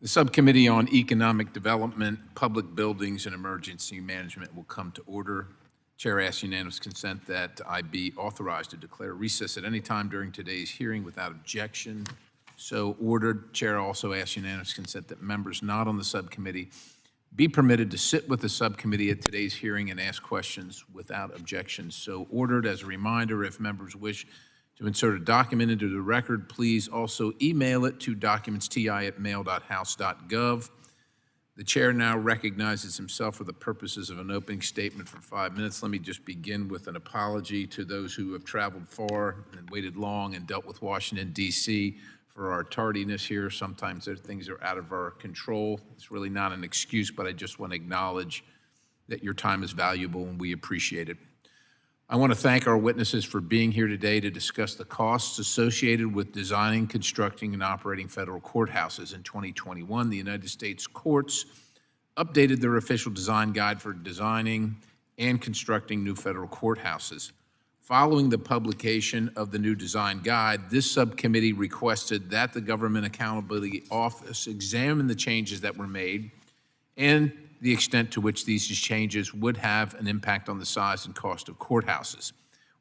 The Subcommittee on Economic Development, Public Buildings, and Emergency Management will come to order. Chair asks unanimous consent that I be authorized to declare recess at any time during today's hearing without objection. So ordered. Chair also asks unanimous consent that members not on the subcommittee be permitted to sit with the subcommittee at today's hearing and ask questions without objection. So ordered. As a reminder, if members wish to insert a document into the record, please also email it to documentsti@mail.house.gov. The chair now recognizes himself for the purposes of an opening statement for 5 minutes. Let me just begin with an apology to those who have traveled far and waited long and dealt with Washington, D.C. for our tardiness here. Sometimes things are out of our control. It's really not an excuse, but I just want to acknowledge that your time is valuable and we appreciate it. I want to thank our witnesses for being here today to discuss the costs associated with designing, constructing, and operating federal courthouses. In 2021, the United States courts updated their official design guide for designing and constructing new federal courthouses. Following the publication of the new design guide, this subcommittee requested that the Government Accountability Office examine the changes that were made and the extent to which these changes would have an impact on the size and cost of courthouses.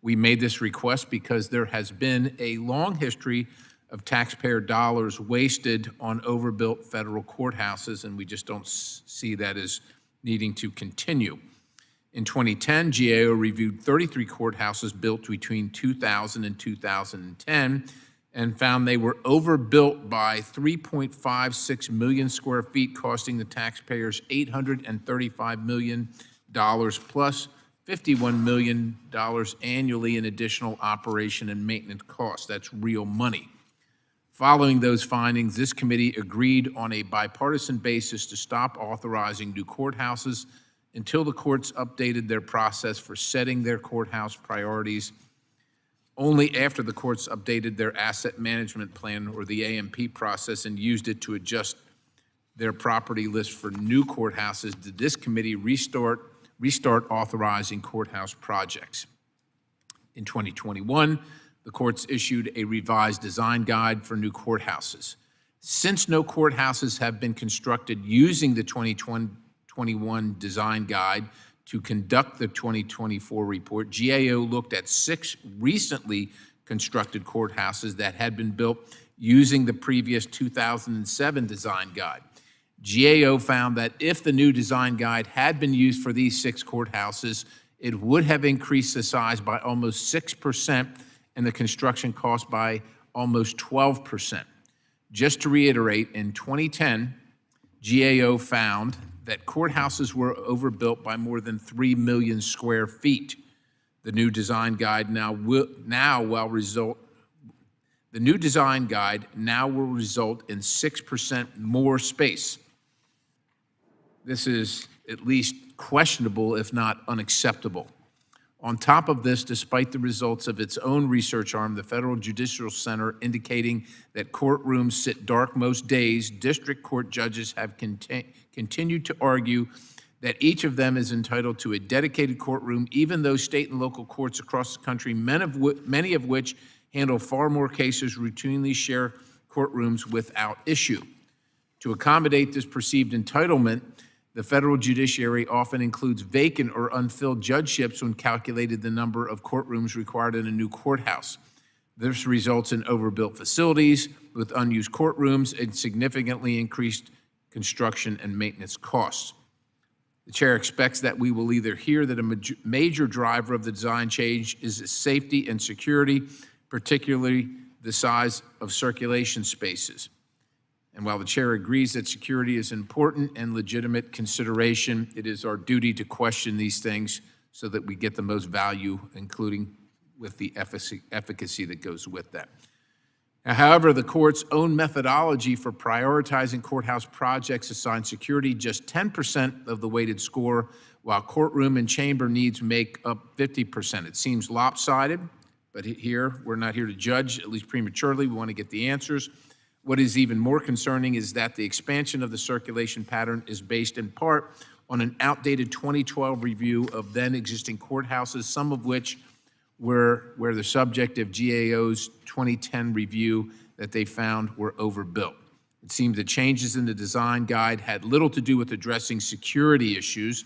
We made this request because there has been a long history of taxpayer dollars wasted on overbuilt federal courthouses, and we just don't see that as needing to continue. In 2010, GAO reviewed 33 courthouses built between 2000 and 2010 and found they were overbuilt by 3.56 million square feet, costing the taxpayers $835 million plus $51 million annually in additional operation and maintenance costs. That's real money. Following those findings, this committee agreed on a bipartisan basis to stop authorizing new courthouses until the courts updated their process for setting their courthouse priorities. Only after the courts updated their asset management plan, or the AMP process, and used it to adjust their property list for new courthouses did this committee restart authorizing courthouse projects. In 2021, the courts issued a revised design guide for new courthouses. Since no courthouses have been constructed using the 2021 design guide to conduct the 2024 report, GAO looked at 6 recently constructed courthouses that had been built using the previous 2007 design guide. GAO found that if the new design guide had been used for these 6 courthouses, it would have increased the size by almost 6% and the construction cost by almost 12%. Just to reiterate, in 2010, GAO found that courthouses were overbuilt by more than 3 million square feet. The new design guide now will result in 6% more space. This is at least questionable, if not unacceptable. On top of this, despite the results of its own research arm, the Federal Judicial Center, indicating that courtrooms sit dark most days, district court judges have continued to argue that each of them is entitled to a dedicated courtroom, even though state and local courts across the country, many of which handle far more cases, routinely share courtrooms without issue. To accommodate this perceived entitlement, the federal judiciary often includes vacant or unfilled judgeships when calculating the number of courtrooms required in a new courthouse. This results in overbuilt facilities with unused courtrooms and significantly increased construction and maintenance costs. The chair expects that we will either hear that a major driver of the design change is safety and security, particularly the size of circulation spaces. And while the chair agrees that security is important and legitimate consideration, it is our duty to question these things so that we get the most value, including with the efficacy that goes with that. Now, however, the court's own methodology for prioritizing courthouse projects assigns security just 10% of the weighted score, while courtroom and chamber needs make up 50%. It seems lopsided, but here, we're not here to judge, at least prematurely. We want to get the answers. What is even more concerning is that the expansion of the circulation pattern is based in part on an outdated 2012 review of then existing courthouses, some of which were the subject of GAO's 2010 review that they found were overbuilt. It seemed the changes in the design guide had little to do with addressing security issues,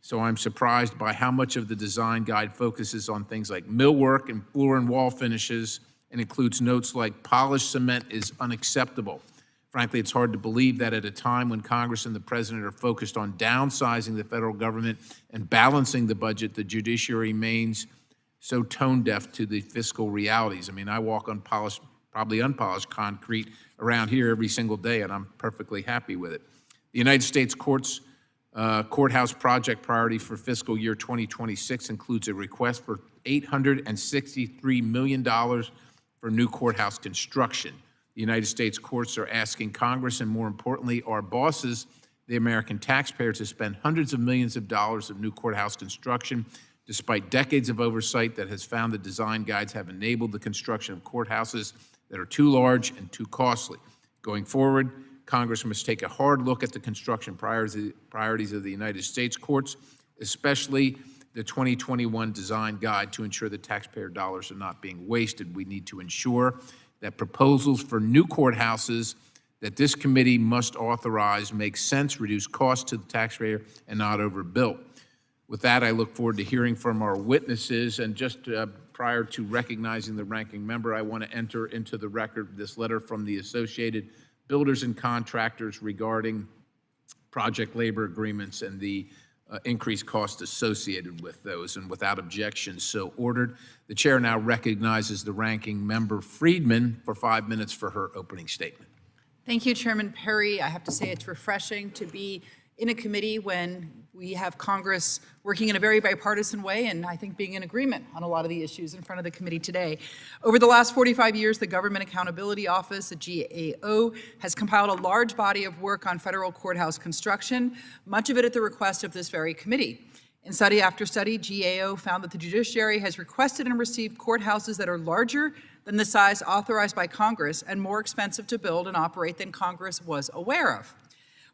so I'm surprised by how much of the design guide focuses on things like millwork and floor and wall finishes and includes notes like polished cement is unacceptable. Frankly, it's hard to believe that at a time when Congress and the President are focused on downsizing the federal government and balancing the budget, the judiciary remains so tone-deaf to the fiscal realities. I mean, I walk on polished, probably unpolished concrete around here every single day, and I'm perfectly happy with it. The United States Courthouse project priority for fiscal year 2026 includes a request for $863 million for new courthouse construction. The United States courts are asking Congress, and more importantly, our bosses, the American taxpayer, to spend hundreds of millions of dollars of new courthouse construction, despite decades of oversight that has found the design guides have enabled the construction of courthouses that are too large and too costly. Going forward, Congress must take a hard look at the construction priorities of the United States courts, especially the 2021 design guide, to ensure that taxpayer dollars are not being wasted. We need to ensure that proposals for new courthouses that this committee must authorize make sense, reduce costs to the taxpayer, and not overbuilt. With that, I look forward to hearing from our witnesses. And just prior to recognizing the ranking member, I want to enter into the record this letter from the Associated Builders and Contractors regarding project labor agreements and the increased cost associated with those. And without objection, so ordered. The chair now recognizes the ranking member Friedman for 5 minutes for her opening statement. Thank you, Chairman Perry. I have to say it's refreshing to be in a committee when we have Congress working in a very bipartisan way, and I think being in agreement on a lot of the issues in front of the committee today. Over the last 45 years, the Government Accountability Office, the GAO, has compiled a large body of work on federal courthouse construction, much of it at the request of this very committee. In study after study, GAO found that the judiciary has requested and received courthouses that are larger than the size authorized by Congress and more expensive to build and operate than Congress was aware of.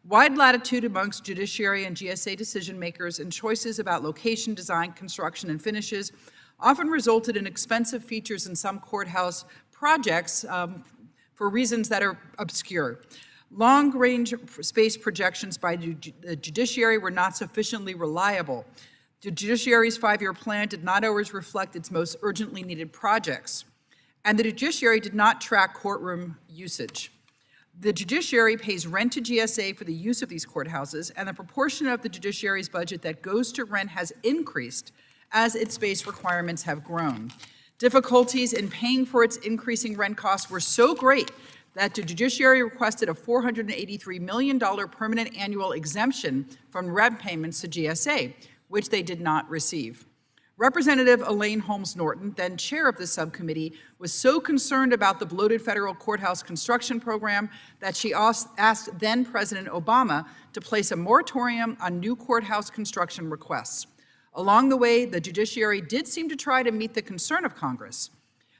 Wide latitude amongst judiciary and GSA decision makers in choices about location, design, construction, and finishes often resulted in expensive features in some courthouse projects for reasons that are obscure. Long-range space projections by the judiciary were not sufficiently reliable. The judiciary's 5-year plan did not always reflect its most urgently needed projects. And the judiciary did not track courtroom usage. The judiciary pays rent to GSA for the use of these courthouses, and the proportion of the judiciary's budget that goes to rent has increased as its space requirements have grown. Difficulties in paying for its increasing rent costs were so great that the judiciary requested a $483 million permanent annual exemption from rent payments to GSA, which they did not receive. Representative Elaine Holmes Norton, then chair of the subcommittee, was so concerned about the bloated federal courthouse construction program that she asked then President Obama to place a moratorium on new courthouse construction requests. Along the way, the judiciary did seem to try to meet the concern of Congress.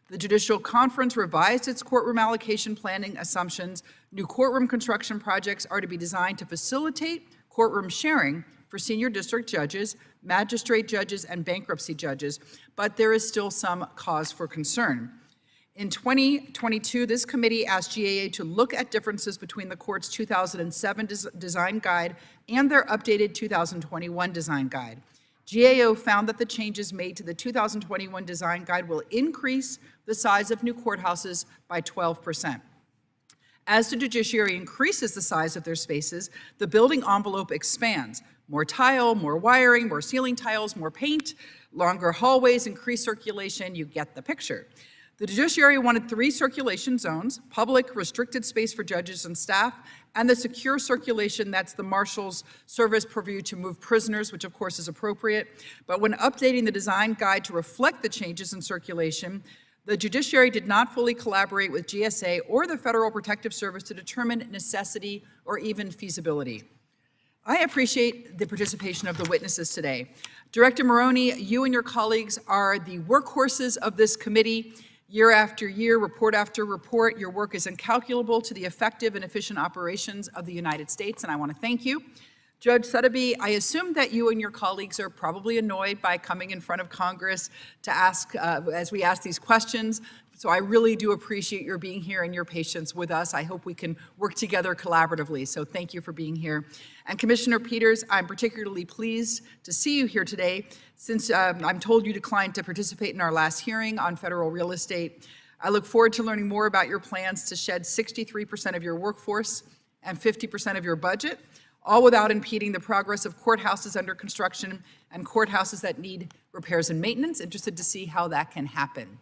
The Judicial Conference revised its courtroom allocation planning assumptions. New courtroom construction projects are to be designed to facilitate courtroom sharing for senior district judges, magistrate judges, and bankruptcy judges, but there is still some cause for concern. In 2022, this committee asked GAA to look at differences between the court's 2007 design guide and their updated 2021 design guide. GAO found that the changes made to the 2021 design guide will increase the size of new courthouses by 12%. As the judiciary increases the size of their spaces, the building envelope expands. More tile, more wiring, more ceiling tiles, more paint, longer hallways, increased circulation, you get the picture. The judiciary wanted 3 circulation zones: public, restricted space for judges and staff, and the secure circulation, that's the marshal's service purview to move prisoners, which of course is appropriate. But when updating the design guide to reflect the changes in circulation, the judiciary did not fully collaborate with GSA or the Federal Protective Service to determine necessity or even feasibility. I appreciate the participation of the witnesses today. Director Marroni, you and your colleagues are the workhorses of this committee. Year after year, report after report, your work is incalculable to the effective and efficient operations of the United States, and I want to thank you. Judge Suddaby, I assume that you and your colleagues are probably annoyed by coming in front of Congress to ask, as we ask these questions. So I really do appreciate your being here and your patience with us. I hope we can work together collaboratively. So thank you for being here. And Commissioner Peters, I'm particularly pleased to see you here today since I'm told you declined to participate in our last hearing on federal real estate. I look forward to learning more about your plans to shed 63% of your workforce and 50% of your budget, all without impeding the progress of courthouses under construction and courthouses that need repairs and maintenance. Interested to see how that can happen.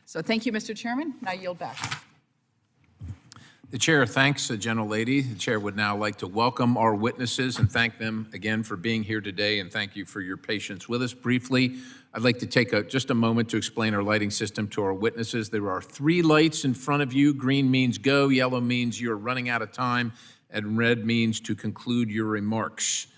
So thank you, Mr. Chairman, and I yield back. The chair thanks the gentlelady. The chair would now like to welcome our witnesses and thank them again for being here today, and thank you for your patience with us. Briefly, I'd like to take just a moment to explain our lighting system to our witnesses. There are 3 lights in front of you. Green means go, yellow means you're running out of time, and red means to conclude your remarks.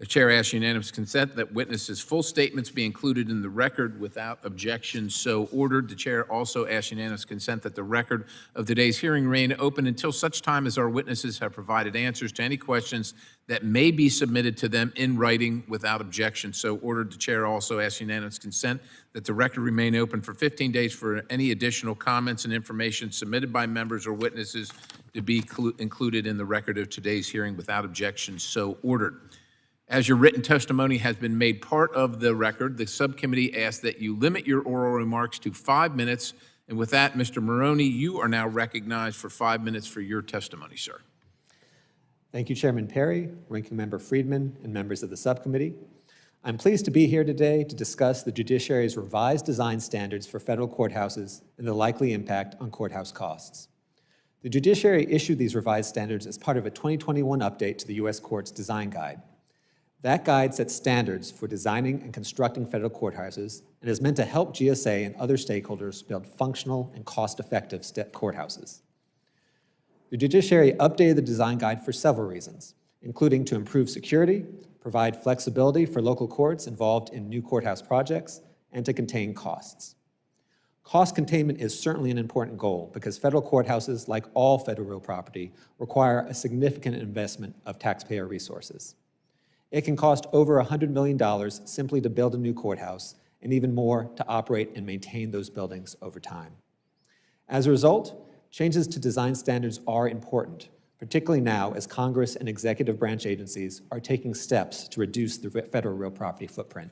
The chair asks unanimous consent that witnesses' full statements be included in the record without objection, so ordered. The chair also asks unanimous consent that the record of today's hearing remain open until such time as our witnesses have provided answers to any questions that may be submitted to them in writing without objection, so ordered. The chair also asks unanimous consent that the record remain open for 15 days for any additional comments and information submitted by members or witnesses to be included in the record of today's hearing without objection, so ordered. As your written testimony has been made part of the record, the subcommittee asks that you limit your oral remarks to 5 minutes. And with that, Mr. Marroni, you are now recognized for 5 minutes for your testimony, sir. Thank you, Chairman Perry, Ranking Member Friedman, and members of the subcommittee. I'm pleased to be here today to discuss the judiciary's revised design standards for federal courthouses and the likely impact on courthouse costs. The judiciary issued these revised standards as part of a 2021 update to the U.S. Courts Design Guide. That guide sets standards for designing and constructing federal courthouses and is meant to help GSA and other stakeholders build functional and cost-effective courthouses. The judiciary updated the design guide for several reasons, including to improve security, provide flexibility for local courts involved in new courthouse projects, and to contain costs. Cost containment is certainly an important goal because federal courthouses, like all federal real property, require a significant investment of taxpayer resources. It can cost over $100 million simply to build a new courthouse, and even more to operate and maintain those buildings over time. As a result, changes to design standards are important, particularly now as Congress and executive branch agencies are taking steps to reduce the federal real property footprint.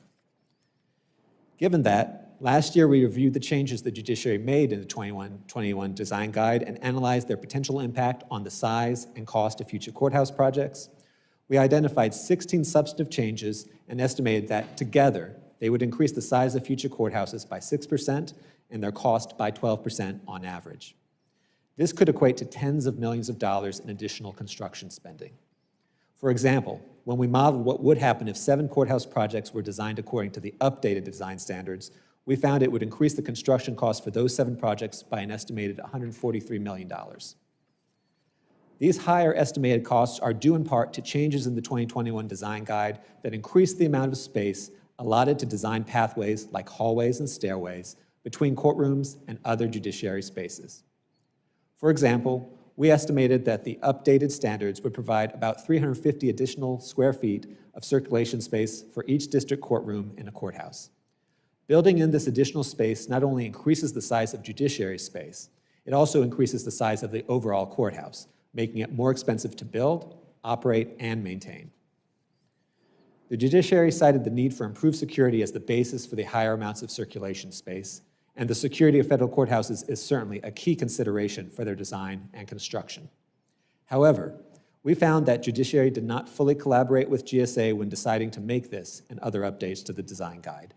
Given that, last year we reviewed the changes the judiciary made in the 2021 Design Guide and analyzed their potential impact on the size and cost of future courthouse projects. We identified 16 substantive changes and estimated that together they would increase the size of future courthouses by 6% and their cost by 12% on average. This could equate to tens of millions of dollars in additional construction spending. For example, when we modeled what would happen if 7 courthouse projects were designed according to the updated design standards, we found it would increase the construction cost for those 7 projects by an estimated $143 million. These higher estimated costs are due in part to changes in the 2021 Design Guide that increased the amount of space allotted to design pathways like hallways and stairways between courtrooms and other judiciary spaces. For example, we estimated that the updated standards would provide about 350 additional square feet of circulation space for each district courtroom in a courthouse. Building in this additional space not only increases the size of judiciary space, it also increases the size of the overall courthouse, making it more expensive to build, operate, and maintain. The judiciary cited the need for improved security as the basis for the higher amounts of circulation space, and the security of federal courthouses is certainly a key consideration for their design and construction. However, we found that judiciary did not fully collaborate with GSA when deciding to make this and other updates to the design guide.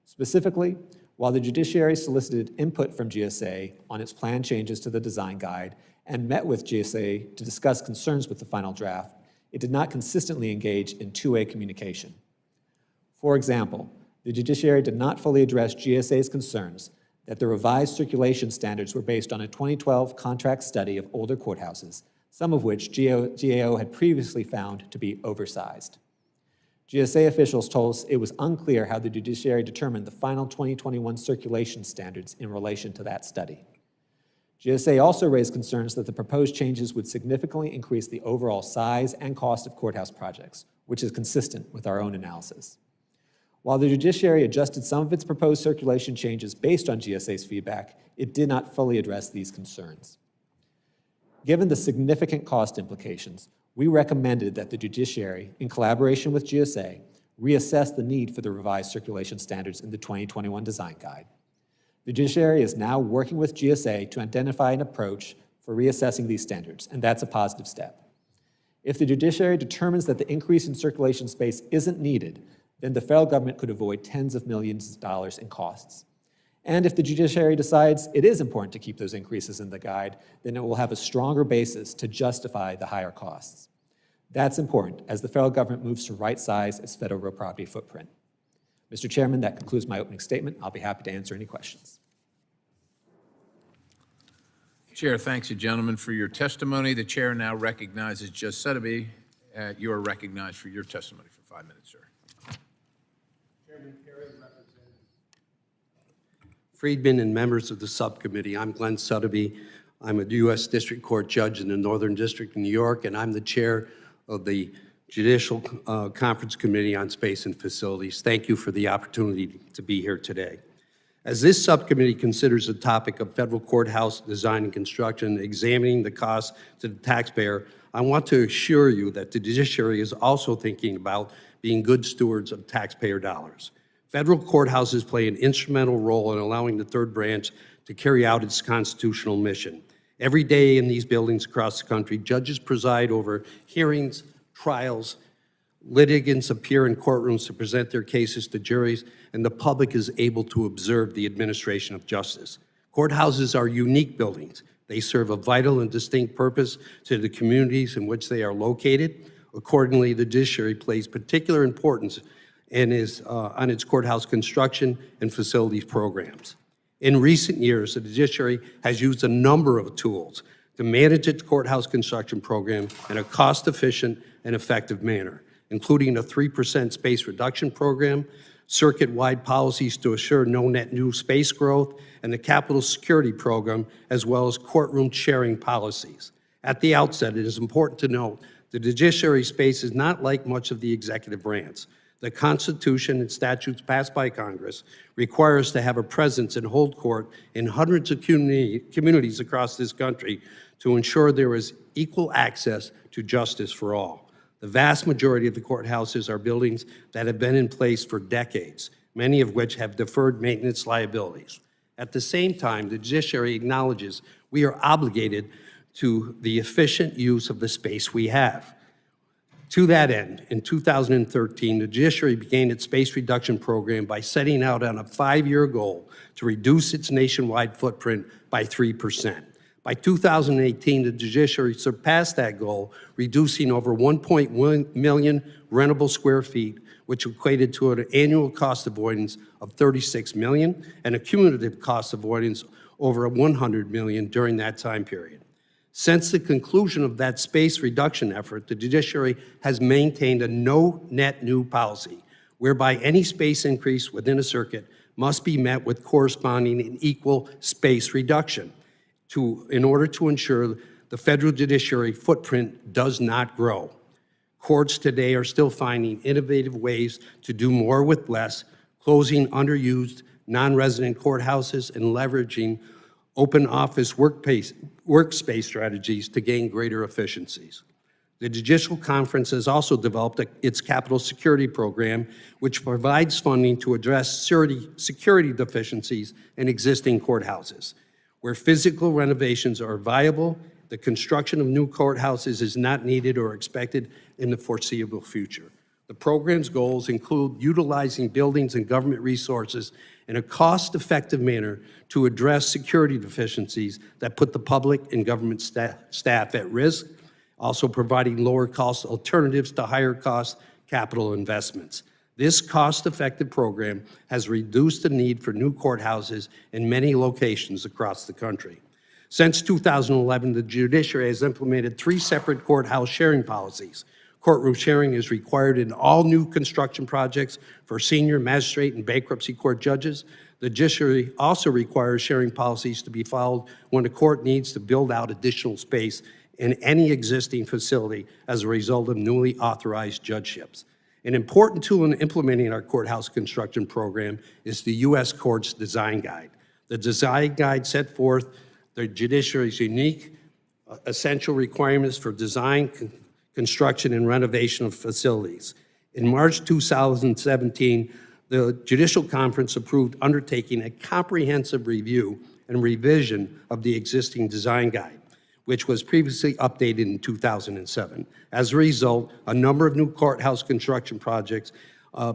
Specifically, while the judiciary solicited input from GSA on its planned changes to the design guide and met with GSA to discuss concerns with the final draft, it did not consistently engage in two-way communication. For example, the judiciary did not fully address GSA's concerns that the revised circulation standards were based on a 2012 contract study of older courthouses, some of which GAO had previously found to be oversized. GSA officials told us it was unclear how the judiciary determined the final 2021 circulation standards in relation to that study. GSA also raised concerns that the proposed changes would significantly increase the overall size and cost of courthouse projects, which is consistent with our own analysis. While the judiciary adjusted some of its proposed circulation changes based on GSA's feedback, it did not fully address these concerns. Given the significant cost implications, we recommended that the judiciary, in collaboration with GSA, reassess the need for the revised circulation standards in the 2021 Design Guide. The judiciary is now working with GSA to identify an approach for reassessing these standards, and that's a positive step. If the judiciary determines that the increase in circulation space isn't needed, then the federal government could avoid tens of millions of dollars in costs. And if the judiciary decides it is important to keep those increases in the guide, then it will have a stronger basis to justify the higher costs. That's important as the federal government moves to right-size its federal real property footprint. Mr. Chairman, that concludes my opening statement. I'll be happy to answer any questions. Chair thanks you, gentlemen, for your testimony. The chair now recognizes Judge Suddaby. You are recognized for your testimony for 5 minutes, sir. Chairman Perry, Friedman, and members of the subcommittee, I'm Glenn Suddaby. I'm a U.S. District Court judge in the Northern District of New York, and I'm the chair of the Judicial Conference Committee on Space and Facilities. Thank you for the opportunity to be here today. As this subcommittee considers the topic of federal courthouse design and construction, examining the costs to the taxpayer, I want to assure you that the judiciary is also thinking about being good stewards of taxpayer dollars. Federal courthouses play an instrumental role in allowing the third branch to carry out its constitutional mission. Every day in these buildings across the country, judges preside over hearings, trials, litigants appear in courtrooms to present their cases to juries, and the public is able to observe the administration of justice. Courthouses are unique buildings. They serve a vital and distinct purpose to the communities in which they are located. Accordingly, the judiciary plays particular importance and is on its courthouse construction and facilities programs. In recent years, the judiciary has used a number of tools to manage its courthouse construction program in a cost-efficient and effective manner, including a 3% space reduction program, circuit-wide policies to assure no net new space growth, and the capital security program, as well as courtroom sharing policies. At the outset, it is important to note the judiciary space is not like much of the executive branch. The Constitution and statutes passed by Congress require us to have a presence and hold court in hundreds of communities across this country to ensure there is equal access to justice for all. The vast majority of the courthouses are buildings that have been in place for decades, many of which have deferred maintenance liabilities. At the same time, the judiciary acknowledges we are obligated to the efficient use of the space we have. To that end, in 2013, the judiciary began its space reduction program by setting out on a 5-year goal to reduce its nationwide footprint by 3%. By 2018, the judiciary surpassed that goal, reducing over 1.1 million rentable square feet, which equated to an annual cost avoidance of $36 million and a cumulative cost avoidance over $100 million during that time period. Since the conclusion of that space reduction effort, the judiciary has maintained a no net new policy, whereby any space increase within a circuit must be met with corresponding and equal space reduction in order to ensure the federal judiciary footprint does not grow. Courts today are still finding innovative ways to do more with less, closing underused non-resident courthouses and leveraging open office workspace strategies to gain greater efficiencies. The Judicial Conference has also developed its capital security program, which provides funding to address security deficiencies in existing courthouses. Where physical renovations are viable, the construction of new courthouses is not needed or expected in the foreseeable future. The program's goals include utilizing buildings and government resources in a cost-effective manner to address security deficiencies that put the public and government staff at risk, also providing lower-cost alternatives to higher-cost capital investments. This cost-effective program has reduced the need for new courthouses in many locations across the country. Since 2011, the judiciary has implemented 3 separate courthouse sharing policies. Courtroom sharing is required in all new construction projects for senior magistrate and bankruptcy court judges. The judiciary also requires sharing policies to be followed when a court needs to build out additional space in any existing facility as a result of newly authorized judgeships. An important tool in implementing our courthouse construction program is the U.S. Courts Design Guide. The design guide set forth the judiciary's unique essential requirements for design, construction, and renovation of facilities. In March 2017, the Judicial Conference approved undertaking a comprehensive review and revision of the existing design guide, which was previously updated in 2007. As a result, a number of new courthouse construction projects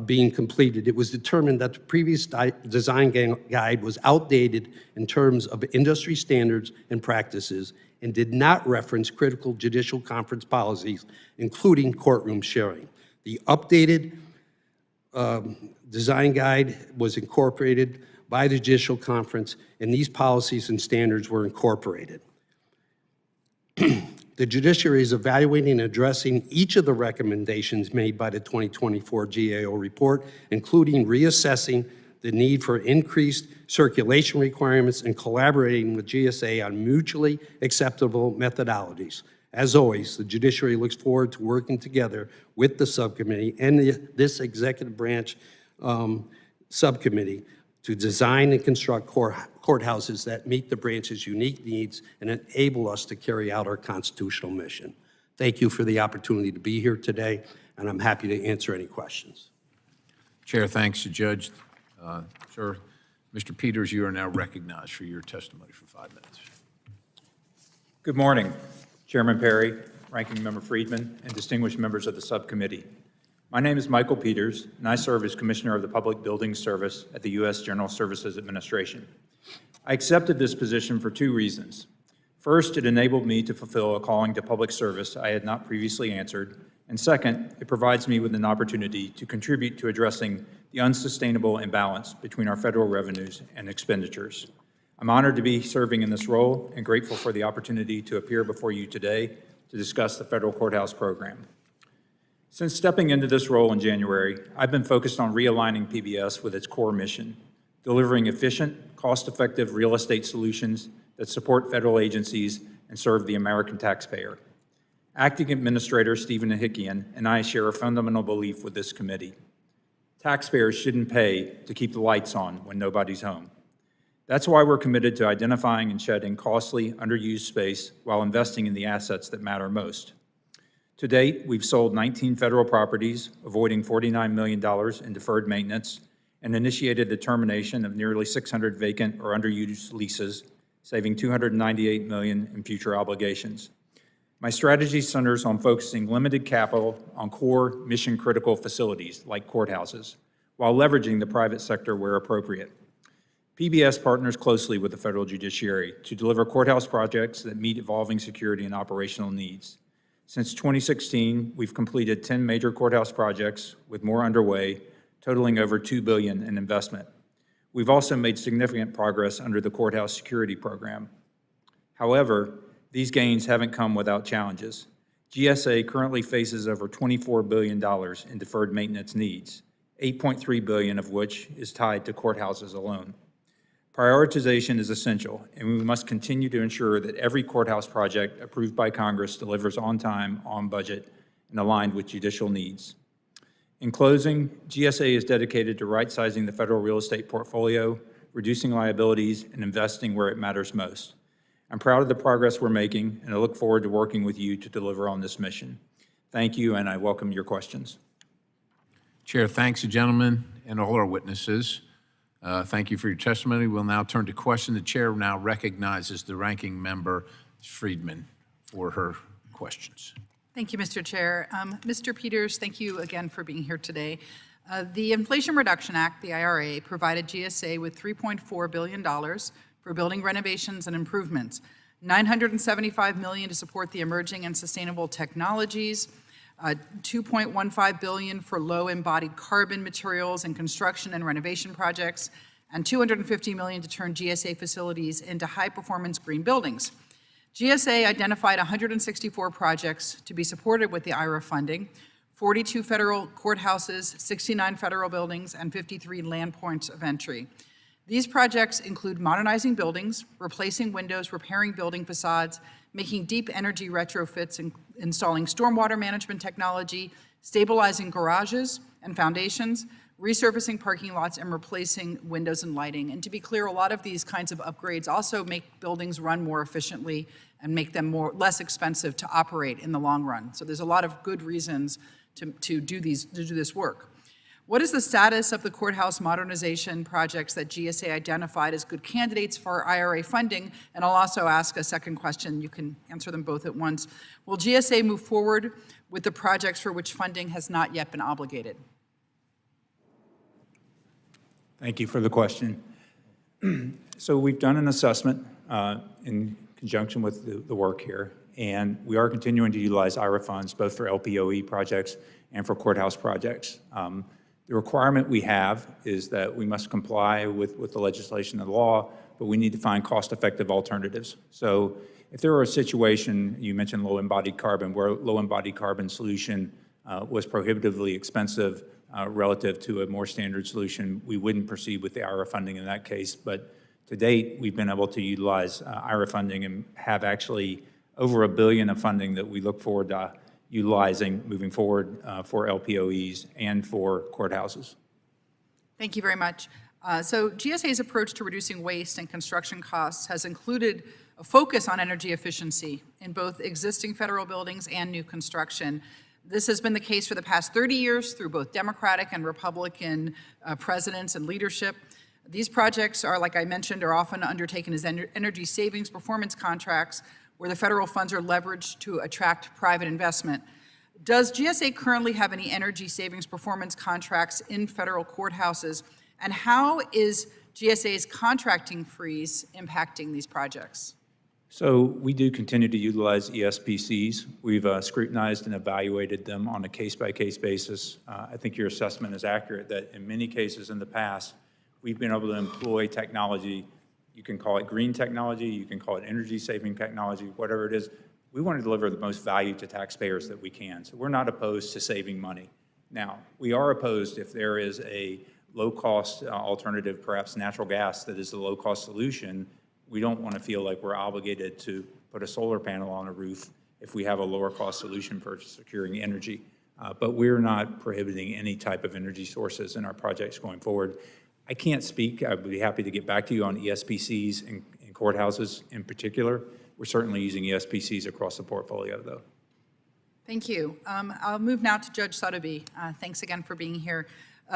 being completed, it was determined that the previous design guide was outdated in terms of industry standards and practices and did not reference critical judicial conference policies, including courtroom sharing. The updated design guide was incorporated by the Judicial Conference, and these policies and standards were incorporated. The judiciary is evaluating and addressing each of the recommendations made by the 2024 GAO report, including reassessing the need for increased circulation requirements and collaborating with GSA on mutually acceptable methodologies. As always, the judiciary looks forward to working together with the subcommittee and this executive branch subcommittee to design and construct courthouses that meet the branch's unique needs and enable us to carry out our constitutional mission. Thank you for the opportunity to be here today, and I'm happy to answer any questions. Chair, thanks to Judge. Sir, Mr. Peters, you are now recognized for your testimony for 5 minutes. Good morning, Chairman Perry, Ranking Member Friedman, and distinguished members of the subcommittee. My name is Michael Peters, and I serve as Commissioner of the Public Buildings Service at the U.S. General Services Administration. I accepted this position for 2 reasons. First, it enabled me to fulfill a calling to public service I had not previously answered, and second, it provides me with an opportunity to contribute to addressing the unsustainable imbalance between our federal revenues and expenditures. I'm honored to be serving in this role and grateful for the opportunity to appear before you today to discuss the federal courthouse program. Since stepping into this role in January, I've been focused on realigning PBS with its core mission, delivering efficient, cost-effective real estate solutions that support federal agencies and serve the American taxpayer. Acting Administrator Stephen Ahikian and I share a fundamental belief with this committee. Taxpayers shouldn't pay to keep the lights on when nobody's home. That's why we're committed to identifying and shedding costly, underused space while investing in the assets that matter most. To date, we've sold 19 federal properties, avoiding $49 million in deferred maintenance, and initiated the termination of nearly 600 vacant or underused leases, saving $298 million in future obligations. My strategy centers on focusing limited capital on core mission-critical facilities like courthouses, while leveraging the private sector where appropriate. PBS partners closely with the federal judiciary to deliver courthouse projects that meet evolving security and operational needs. Since 2016, we've completed 10 major courthouse projects with more underway, totaling over $2 billion in investment. We've also made significant progress under the courthouse security program. However, these gains haven't come without challenges. GSA currently faces over $24 billion in deferred maintenance needs, $8.3 billion of which is tied to courthouses alone. Prioritization is essential, and we must continue to ensure that every courthouse project approved by Congress delivers on time, on budget, and aligned with judicial needs. In closing, GSA is dedicated to right-sizing the federal real estate portfolio, reducing liabilities, and investing where it matters most. I'm proud of the progress we're making, and I look forward to working with you to deliver on this mission. Thank you, and I welcome your questions. Chair, thanks, gentlemen, and all our witnesses. Thank you for your testimony. We'll now turn to question. The chair now recognizes the ranking member, Friedman, for her questions. Thank you, Mr. Chair. Mr. Peters, thank you again for being here today. The Inflation Reduction Act, the IRA, provided GSA with $3.4 billion for building renovations and improvements, $975 million to support the emerging and sustainable technologies, $2.15 billion for low embodied carbon materials and construction and renovation projects, and $250 million to turn GSA facilities into high-performance green buildings. GSA identified 164 projects to be supported with the IRA funding, 42 federal courthouses, 69 federal buildings, and 53 land points of entry. These projects include modernizing buildings, replacing windows, repairing building facades, making deep energy retrofits, installing stormwater management technology, stabilizing garages and foundations, resurfacing parking lots, and replacing windows and lighting. And to be clear, a lot of these kinds of upgrades also make buildings run more efficiently and make them less expensive to operate in the long run. So there's a lot of good reasons to do this work. What is the status of the courthouse modernization projects that GSA identified as good candidates for IRA funding? And I'll also ask a second question. You can answer them both at once. Will GSA move forward with the projects for which funding has not yet been obligated? Thank you for the question. So we've done an assessment in conjunction with the work here, and we are continuing to utilize IRA funds both for LPOE projects and for courthouse projects. The requirement we have is that we must comply with the legislation and the law, but we need to find cost-effective alternatives. So if there were a situation, you mentioned low embodied carbon, where low embodied carbon solution was prohibitively expensive relative to a more standard solution, we wouldn't proceed with the IRA funding in that case. But to date, we've been able to utilize IRA funding and have actually over $1 billion of funding that we look forward to utilizing moving forward for LPOEs and for courthouses. Thank you very much. So GSA's approach to reducing waste and construction costs has included a focus on energy efficiency in both existing federal buildings and new construction. This has been the case for the past 30 years through both Democratic and Republican presidents and leadership. These projects are, like I mentioned, are often undertaken as energy savings performance contracts where the federal funds are leveraged to attract private investment. Does GSA currently have any energy savings performance contracts in federal courthouses? And how is GSA's contracting freeze impacting these projects? So we do continue to utilize ESPCs. We've scrutinized and evaluated them on a case-by-case basis. I think your assessment is accurate that in many cases in the past, we've been able to employ technology. You can call it green technology, you can call it energy-saving technology, whatever it is. We want to deliver the most value to taxpayers that we can. So we're not opposed to saving money. Now, we are opposed if there is a low-cost alternative, perhaps natural gas, that is the low-cost solution. We don't want to feel like we're obligated to put a solar panel on a roof if we have a lower cost solution for securing energy. But we're not prohibiting any type of energy sources in our projects going forward. I can't speak. I'd be happy to get back to you on ESPCs in courthouses in particular. We're certainly using ESPCs across the portfolio, though. Thank you. I'll move now to Judge Suddaby. Thanks again for being here.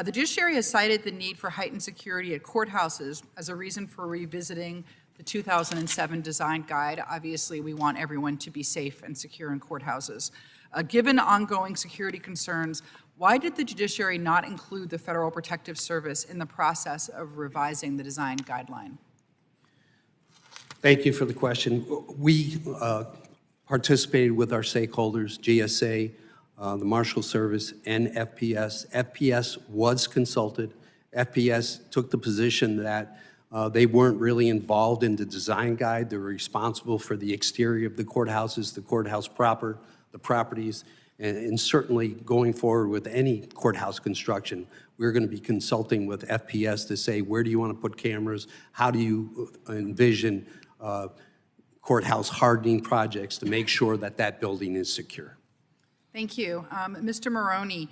The judiciary has cited the need for heightened security at courthouses as a reason for revisiting the 2007 design guide. Obviously, we want everyone to be safe and secure in courthouses. Given ongoing security concerns, why did the judiciary not include the Federal Protective Service in the process of revising the design guideline? Thank you for the question. We participated with our stakeholders, GSA, the Marshal Service, and FPS. FPS was consulted. FPS took the position that they weren't really involved in the design guide. They were responsible for the exterior of the courthouses, the courthouse proper, the properties, and certainly going forward with any courthouse construction, we're going to be consulting with FPS to say, where do you want to put cameras? How do you envision courthouse hardening projects to make sure that that building is secure? Thank you. Mr. Marroni,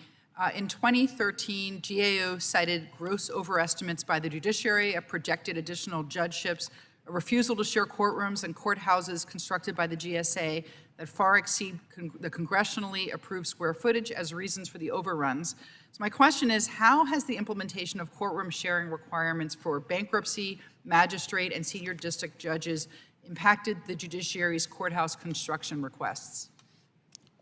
in 2013, GAO cited gross overestimates by the judiciary of projected additional judgeships, a refusal to share courtrooms and courthouses constructed by the GSA that far exceed the congressionally approved square footage as reasons for the overruns. So my question is, how has the implementation of courtroom sharing requirements for bankruptcy, magistrate, and senior district judges impacted the judiciary's courthouse construction requests?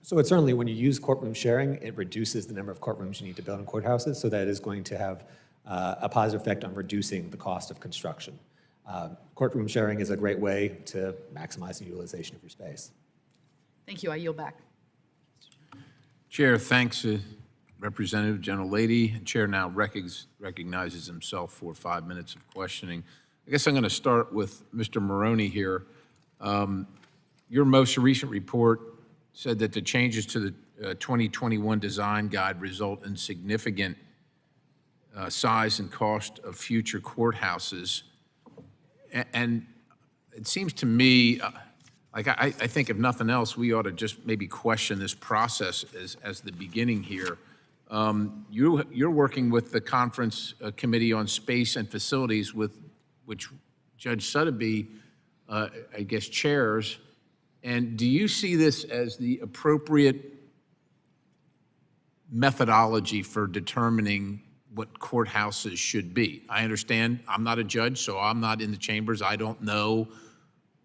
So it's certainly, when you use courtroom sharing, it reduces the number of courtrooms you need to build in courthouses, so that is going to have a positive effect on reducing the cost of construction. Courtroom sharing is a great way to maximize the utilization of your space. Thank you. I yield back. Chair thanks Representative Gentlelady. Chair now recognizes himself for 5 minutes of questioning. I guess I'm going to start with Mr. Marroni here. Your most recent report said that the changes to the 2021 design guide result in significant size and cost of future courthouses. And it seems to me, Like, I think if nothing else, we ought to just maybe question this process as the beginning here. You're working with the Conference Committee on Space and Facilities, with which Judge Suddaby, I guess, chairs. And do you see this as the appropriate methodology for determining what courthouses should be? I understand I'm not a judge, so I'm not in the chambers. I don't know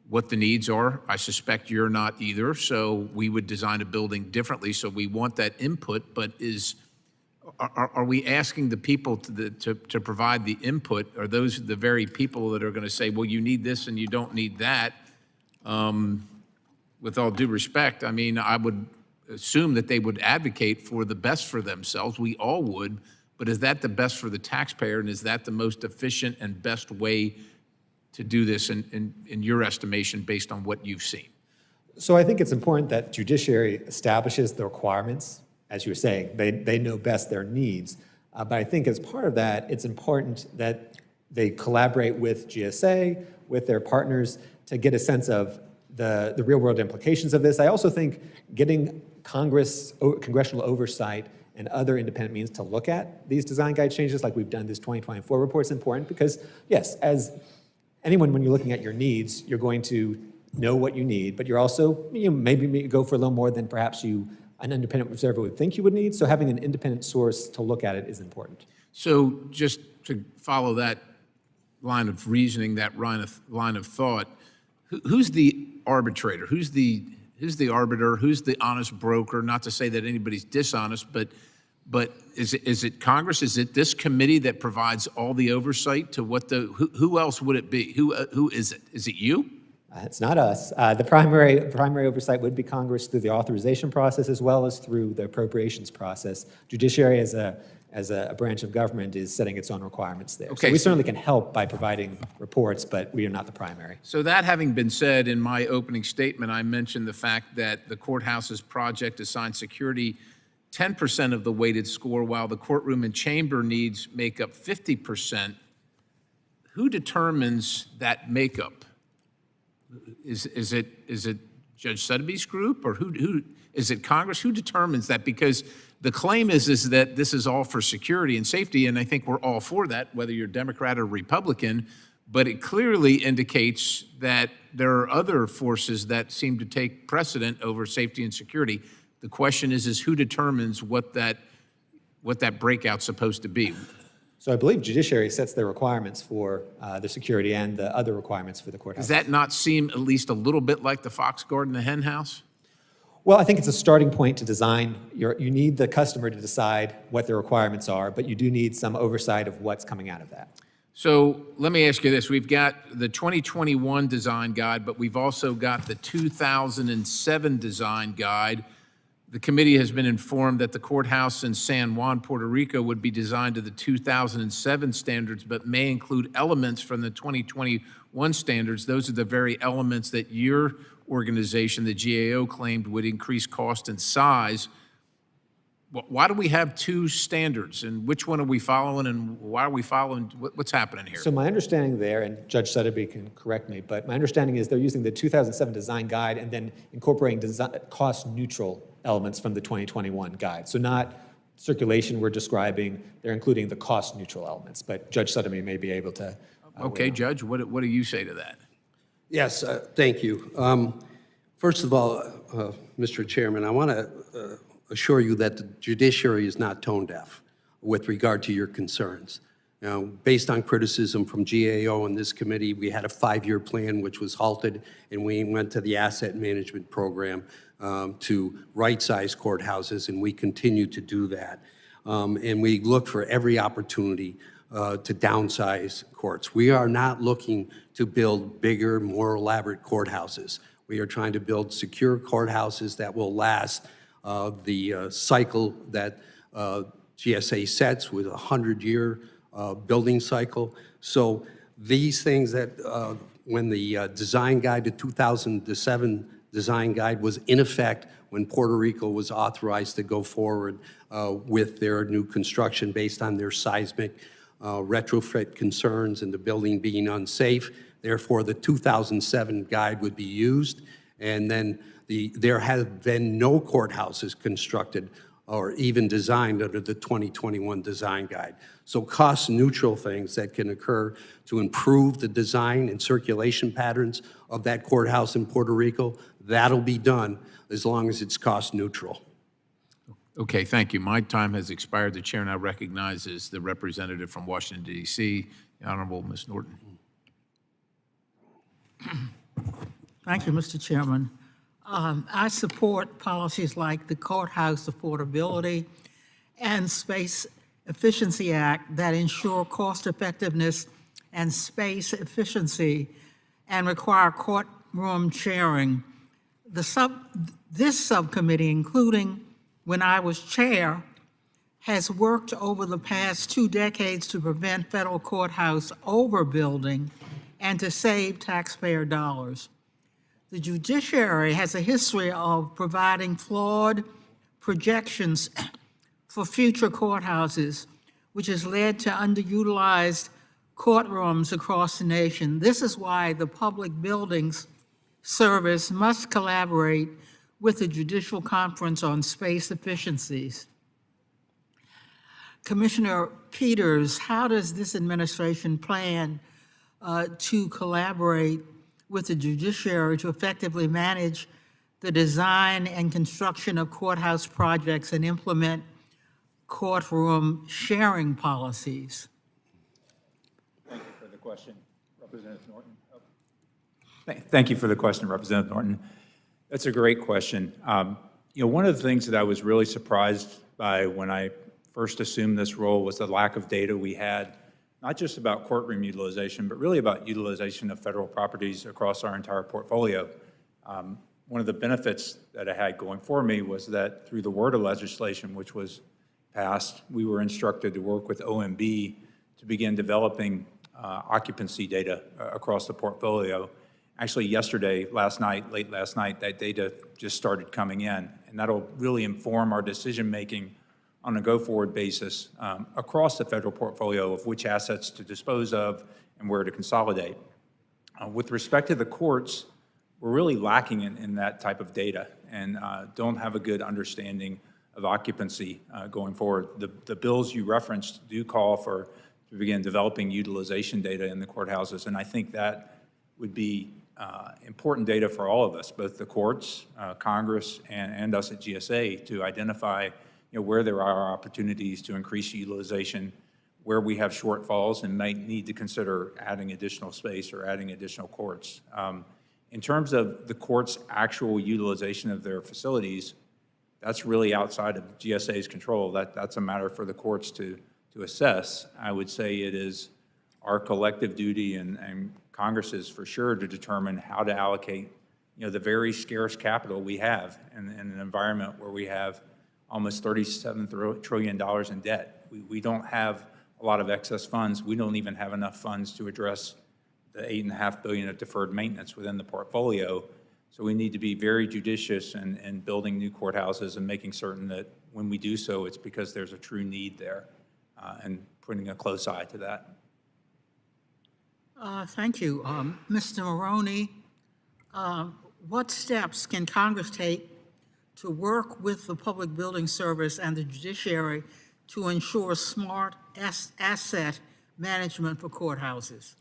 what the needs are. I suspect you're not either, so we would design a building differently, so we want that input, but are we asking the people to provide the input? Are those the very people that are going to say, well, you need this and you don't need that? With all due respect, I mean, I would assume that they would advocate for the best for themselves. We all would, but is that the best for the taxpayer, and is that the most efficient and best way to do this in your estimation based on what you've seen? So I think it's important that judiciary establishes the requirements. As you were saying, they know best their needs. But I think as part of that, it's important that they collaborate with GSA, with their partners, to get a sense of the real-world implications of this. I also think getting congressional oversight and other independent means to look at these design guide changes, like we've done this 2024 report, is important because, yes, as anyone, when you're looking at your needs, you're going to know what you need, but you're also, maybe go for a little more than perhaps an independent observer would think you would need. So having an independent source to look at it is important. So just to follow that line of reasoning, that line of thought, who's the arbitrator? Who's the arbiter? Who's the honest broker? Not to say that anybody's dishonest, but is it Congress? Is it this committee that provides all the oversight to what who else would it be? Who is it? Is it you? It's not us. The primary oversight would be Congress through the authorization process as well as through the appropriations process. Judiciary as a branch of government is setting its own requirements there. Okay, so we certainly can help by providing reports, but we are not the primary. So that having been said, in my opening statement, I mentioned the fact that the courthouse's project assigned security 10% of the weighted score, while the courtroom and chamber needs make up 50%. Who determines that makeup? Is it Judge Suddaby's group, or who is it Congress? Who determines that? Because the claim is that this is all for security and safety, and I think we're all for that, whether you're Democrat or Republican, but it clearly indicates that there are other forces that seem to take precedent over safety and security. The question is who determines what that breakout's supposed to be? So I believe judiciary sets their requirements for the security and the other requirements for the courthouse. Does that not seem at least a little bit like the fox guard and the hen house? Well, I think it's a starting point to design. You need the customer to decide what their requirements are, but you do need some oversight of what's coming out of that. So let me ask you this. We've got the 2021 design guide, but we've also got the 2007 design guide. The committee has been informed that the courthouse in San Juan, Puerto Rico would be designed to the 2007 standards, but may include elements from the 2021 standards. Those are the very elements that your organization, the GAO, claimed would increase cost and size. Why do we have two standards, and which one are we following, and why are we following? What's happening here? So my understanding there, and Judge Suddaby can correct me, but my understanding is they're using the 2007 design guide and then incorporating cost-neutral elements from the 2021 guide. So not circulation we're describing, they're including the cost-neutral elements, but Judge Suddaby may be able to. Okay, Judge, what do you say to that? Yes, thank you. First of all, Mr. Chairman, I want to assure you that the judiciary is not tone deaf with regard to your concerns. Now, based on criticism from GAO and this committee, we had a 5-year plan which was halted, and we went to the asset management program to right-size courthouses, and we continue to do that. And we look for every opportunity to downsize courts. We are not looking to build bigger, more elaborate courthouses. We are trying to build secure courthouses that will last the cycle that GSA sets with a 100-year building cycle. So these things that, when the design guide, the 2007 design guide was in effect when Puerto Rico was authorized to go forward with their new construction based on their seismic retrofit concerns and the building being unsafe. Therefore, the 2007 guide would be used. And then there have been no courthouses constructed or even designed under the 2021 design guide. So cost-neutral things that can occur to improve the design and circulation patterns of that courthouse in Puerto Rico, that'll be done as long as it's cost-neutral. Okay, thank you. My time has expired. The chair now recognizes the representative from Washington, D.C., the Honorable Ms. Norton. Thank you, Mr. Chairman. I support policies like the Courthouse Affordability and Space Efficiency Act that ensure cost effectiveness and space efficiency and require courtroom sharing. This subcommittee, including when I was chair, has worked over the past 2 decades to prevent federal courthouse overbuilding and to save taxpayer dollars. The judiciary has a history of providing flawed projections for future courthouses, which has led to underutilized courtrooms across the nation. This is why the Public Buildings Service must collaborate with the Judicial Conference on Space Efficiencies. Commissioner Peters, how does this administration plan to collaborate with the judiciary to effectively manage the design and construction of courthouse projects and implement courtroom sharing policies? Thank you for the question, Representative Norton. Thank you for the question, Representative Norton. That's a great question. One of the things that I was really surprised by when I first assumed this role was the lack of data we had, not just about courtroom utilization, but really about utilization of federal properties across our entire portfolio. One of the benefits that I had going for me was that through the WRDA legislation, which was passed, we were instructed to work with OMB to begin developing occupancy data across the portfolio. Actually, late last night, that data just started coming in, and that'll really inform our decision-making on a go-forward basis across the federal portfolio of which assets to dispose of and where to consolidate. With respect to the courts, we're really lacking in that type of data and don't have a good understanding of occupancy going forward. The bills you referenced do call for to begin developing utilization data in the courthouses, and I think that would be important data for all of us, both the courts, Congress, and us at GSA, to identify where there are opportunities to increase utilization, where we have shortfalls and might need to consider adding additional space or adding additional courts. In terms of the court's actual utilization of their facilities, that's really outside of GSA's control. That's a matter for the courts to assess. I would say it is our collective duty and Congress's for sure to determine how to allocate the very scarce capital we have in an environment where we have almost $37 trillion in debt. We don't have a lot of excess funds. We don't even have enough funds to address the $8.5 billion of deferred maintenance within the portfolio. So we need to be very judicious in building new courthouses and making certain that when we do so, it's because there's a true need there, and putting a close eye to that. Thank you. Mr. Marroni, what steps can Congress take to work with the Public Building Service and the judiciary to ensure smart asset management for courthouses?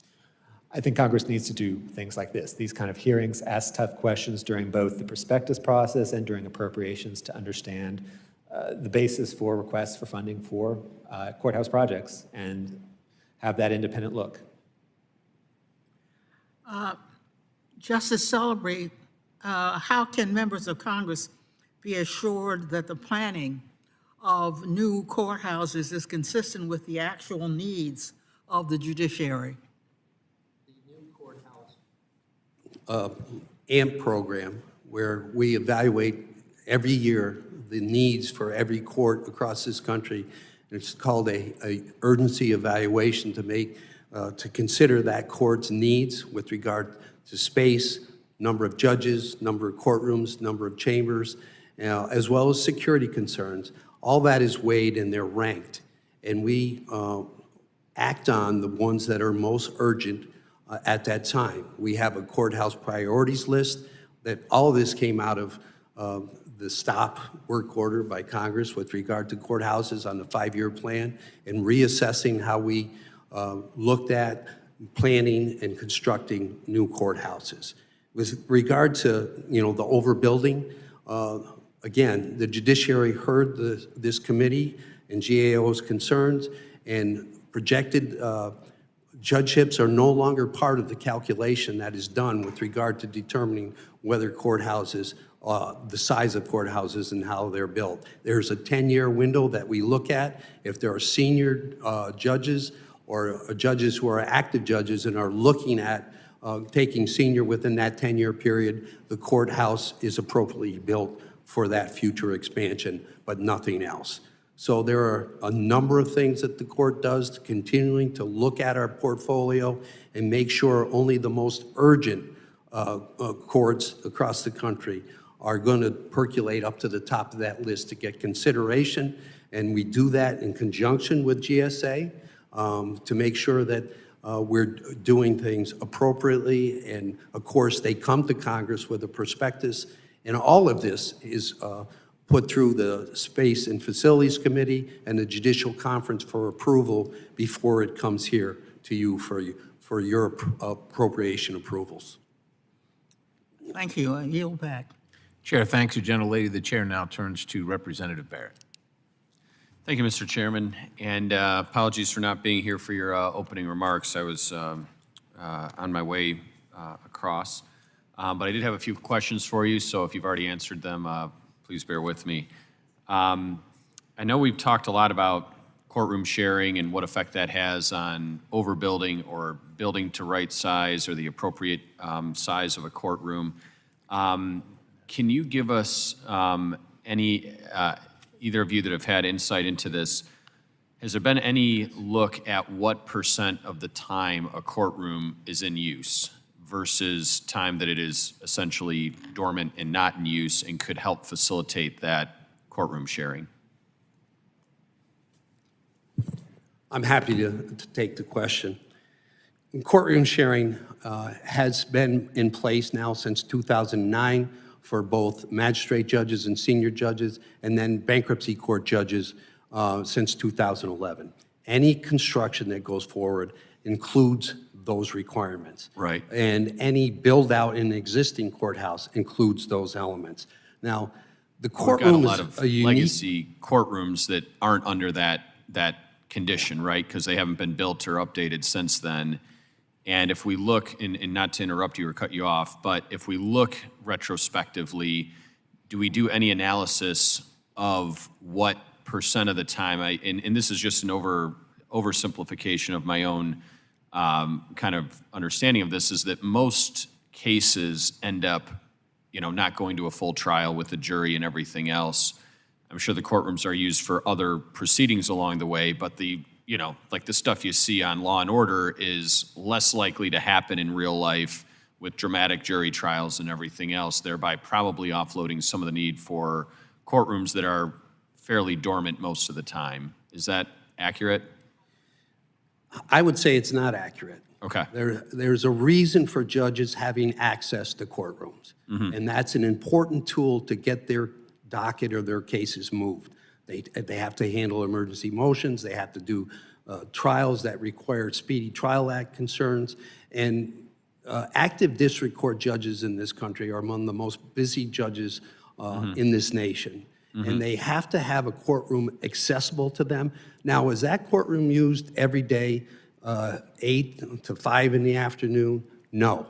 I think Congress needs to do things like this, these kind of hearings, ask tough questions during both the prospectus process and during appropriations to understand the basis for requests for funding for courthouse projects and have that independent look. Justice Suddaby, how can members of Congress be assured that the planning of new courthouses is consistent with the actual needs of the judiciary? The new courthouse AMP program, where we evaluate every year the needs for every court across this country. It's called a urgency evaluation to consider that court's needs with regard to space, number of judges, number of courtrooms, number of chambers, as well as security concerns. All that is weighed and they're ranked. And we act on the ones that are most urgent at that time. We have a courthouse priorities list that all of this came out of the stop work order by Congress with regard to courthouses on the 5-year plan and reassessing how we looked at planning and constructing new courthouses. With regard to, the overbuilding, again, the judiciary heard this committee and GAO's concerns, and projected judgeships are no longer part of the calculation that is done with regard to determining whether courthouses, the size of courthouses and how they're built. There's a 10-year window that we look at. If there are senior judges or judges who are active judges and are looking at taking senior within that 10-year period, the courthouse is appropriately built for that future expansion, but nothing else. So there are a number of things that the court does, continuing to look at our portfolio and make sure only the most urgent courts across the country are going to percolate up to the top of that list to get consideration. And we do that in conjunction with GSA to make sure that we're doing things appropriately. And of course, they come to Congress with a prospectus. And all of this is put through the Space and Facilities Committee and the Judicial Conference for approval before it comes here to you for your appropriation approvals. Thank you. I yield back. Chair thanks the gentlelady. The chair now turns to Representative Barrett. Thank you, Mr. Chairman, and apologies for not being here for your opening remarks. I was on my way across, but I did have a few questions for you, so if you've already answered them, please bear with me. I know we've talked a lot about courtroom sharing and what effect that has on overbuilding or building to right size or the appropriate size of a courtroom. Can you give us any, either of you that have had insight into this, has there been any look at what % of the time a courtroom is in use versus time that it is essentially dormant and not in use and could help facilitate that courtroom sharing? I'm happy to take the question. Courtroom sharing has been in place now since 2009 for both magistrate judges and senior judges, and then bankruptcy court judges since 2011. Any construction that goes forward includes those requirements. Right. And any build out in an existing courthouse includes those elements. Now, the We've got a courtroom lot is of a unique legacy courtrooms that aren't under that condition, right? Because they haven't been built or updated since then. And if we look, and not to interrupt you or cut you off, but if we look retrospectively, do we do any analysis of what % of the time, and this is just an oversimplification of my own kind of understanding of this, is that most cases end up, not going to a full trial with the jury and everything else. I'm sure the courtrooms are used for other proceedings along the way, but like the stuff you see on Law and Order is less likely to happen in real life with dramatic jury trials and everything else, thereby probably offloading some of the need for courtrooms that are fairly dormant most of the time. Is that accurate? I would say it's not accurate. Okay. There's a reason for judges having access to courtrooms, and that's an important tool to get their docket or their cases moved. They have to handle emergency motions, they have to do trials that require Speedy Trial Act concerns, and active district court judges in this country are among the most busy judges in this nation. And they have to have a courtroom accessible to them. Now, is that courtroom used every day, 8 to 5 in the afternoon? No,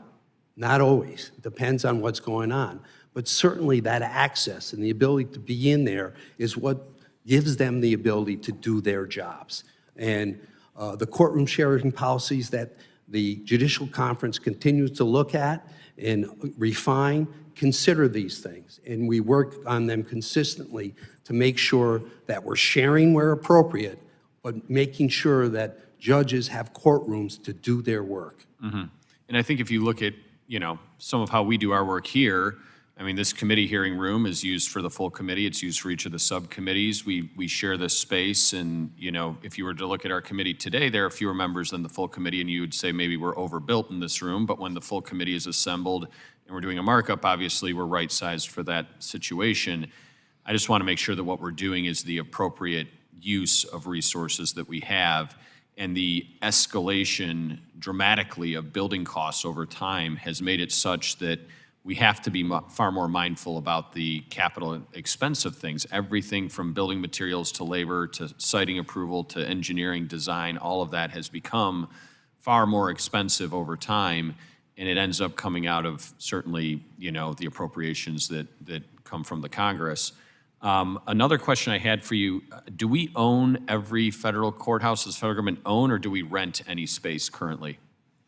not always. Depends on what's going on. But certainly that access and the ability to be in there is what gives them the ability to do their jobs. And the courtroom sharing policies that the Judicial Conference continues to look at and refine consider these things. And we work on them consistently to make sure that we're sharing where appropriate, but making sure that judges have courtrooms to do their work. And I think if you look at, some of how we do our work here, I mean, this committee hearing room is used for the full committee. It's used for each of the subcommittees. We share this space, and, you know, if you were to look at our committee today, there are fewer members than the full committee, and you would say maybe we're overbuilt in this room, but when the full committee is assembled and we're doing a markup, obviously we're right-sized for that situation. I just want to make sure that what we're doing is the appropriate use of resources that we have, and the escalation dramatically of building costs over time has made it such that we have to be far more mindful about the capital expense of things. Everything from building materials to labor to siting approval to engineering design, all of that has become far more expensive over time, and it ends up coming out of certainly, you know, the appropriations that come from the Congress. Another question I had for you, do we own every federal courthouse? Does the federal government own, or do we rent any space currently?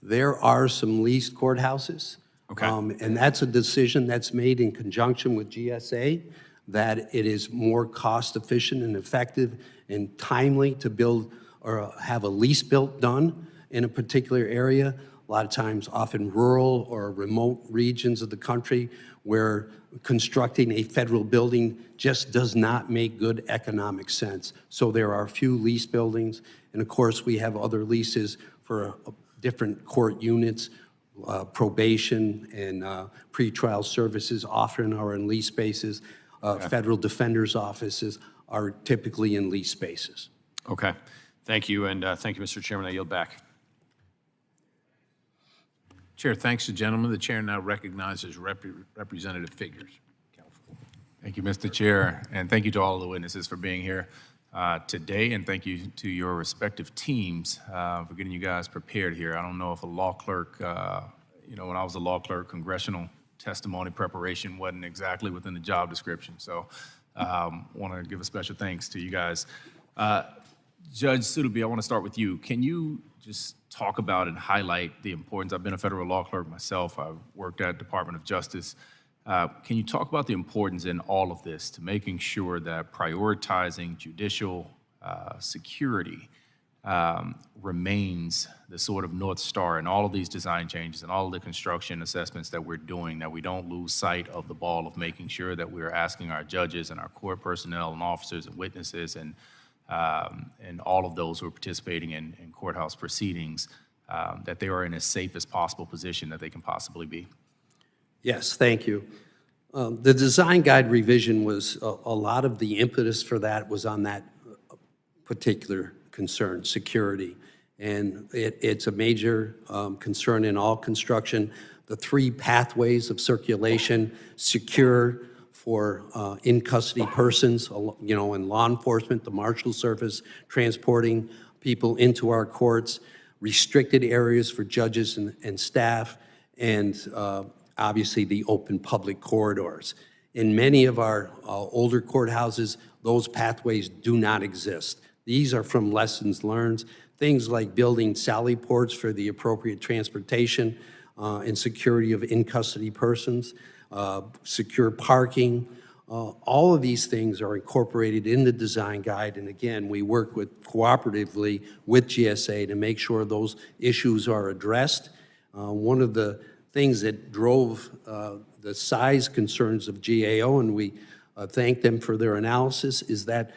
There are some leased courthouses. Okay. And that's a decision that's made in conjunction with GSA, that it is more cost efficient and effective and timely to build or have a lease built done in a particular area. A lot of times, often rural or remote regions of the country where constructing a federal building just does not make good economic sense. So there are a few lease buildings, and of course, we have other leases for different court units. Probation and pretrial services often are in lease spaces. Federal defenders' offices are typically in lease spaces. Okay. Thank you, and thank you, Mr. Chairman. I yield back. Chair, thanks to gentlemen. The chair now recognizes Representative Figures. Thank you, Mr. Chair, and thank you to all of the witnesses for being here today, and thank you to your respective teams for getting you guys prepared here. I don't know if a law clerk, you know, when I was a law clerk, congressional testimony preparation wasn't exactly within the job description, so want to give a special thanks to you guys. Judge Suddaby, I want to start with you. Can you just talk about and highlight the importance? I've been a federal law clerk myself. I've worked at Department of Justice. Can you talk about the importance in all of this to making sure that prioritizing judicial security remains the sort of North Star in all of these design changes and all of the construction assessments that we're doing, that we don't lose sight of the ball of making sure that we're asking our judges and our court personnel and officers and witnesses and all of those who are participating in courthouse proceedings, that they are in as safe as possible position that they can possibly be? Yes, thank you. The design guide revision was, a lot of the impetus for that was on that particular concern, security. And it's a major concern in all construction. The 3 pathways of circulation, secure for in-custody persons, you know, in law enforcement, the marshal service, transporting people into our courts, restricted areas for judges and staff, and obviously the open public corridors. In many of our older courthouses, those pathways do not exist. These are from lessons learned, things like building sally ports for the appropriate transportation and security of in-custody persons, secure parking. All of these things are incorporated in the design guide, and again, we work cooperatively with GSA to make sure those issues are addressed. One of the things that drove the size concerns of GAO, and we thank them for their analysis, is that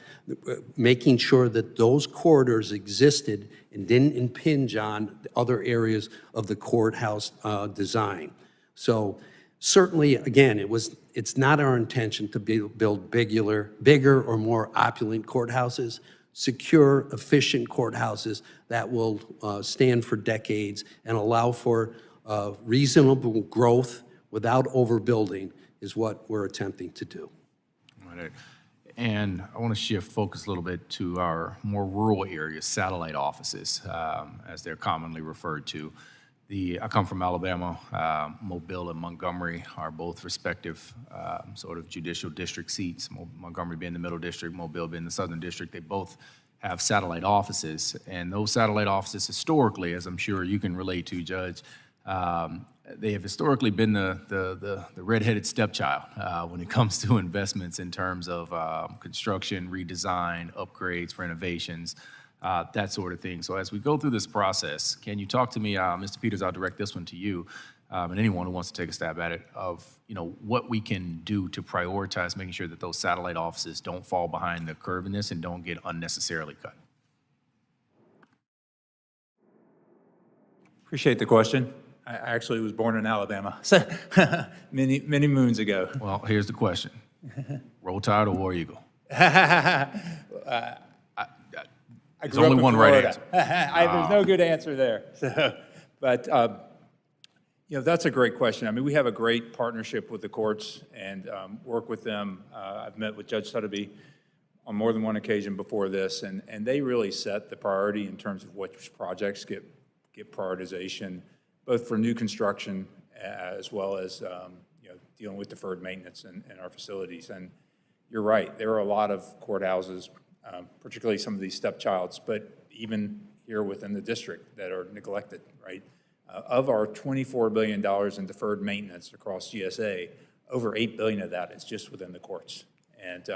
making sure that those corridors existed and didn't impinge on other areas of the courthouse design. So certainly, again, it's not our intention to build bigger or more opulent courthouses. Secure, efficient courthouses that will stand for decades and allow for reasonable growth without overbuilding is what we're attempting to do. All right. And I want to shift focus a little bit to our more rural areas, satellite offices, as they're commonly referred to. I come from Alabama. Mobile and Montgomery are both respective sort of judicial district seats. Montgomery being the middle district, Mobile being the southern district. They both have satellite offices, and those satellite offices historically, as I'm sure you can relate to, Judge, they have historically been the redheaded stepchild when it comes to investments in terms of construction, redesign, upgrades, renovations. that sort of thing. So as we go through this process, can you talk to me, Mr. Peters, I'll direct this one to you, and anyone who wants to take a stab at it, of what we can do to prioritize making sure that those satellite offices don't fall behind the curve in this and don't get unnecessarily cut. Appreciate the question. I actually was born in Alabama so many moons ago. Well, here's the question. Roll Tide or War Eagle? I There's grew only up in one right Florida. answer. There's no good answer there. But that's a great question. I mean, we have a great partnership with the courts and work with them. I've met with Judge Suddaby on more than one occasion before this, and they really set the priority in terms of which projects get prioritization, both for new construction as well as dealing with deferred maintenance in our facilities. And you're right, there are a lot of courthouses, particularly some of these stepchilds, but even here within the district that are neglected, right? Of our $24 billion in deferred maintenance across GSA, over $8 billion of that is just within the courts. And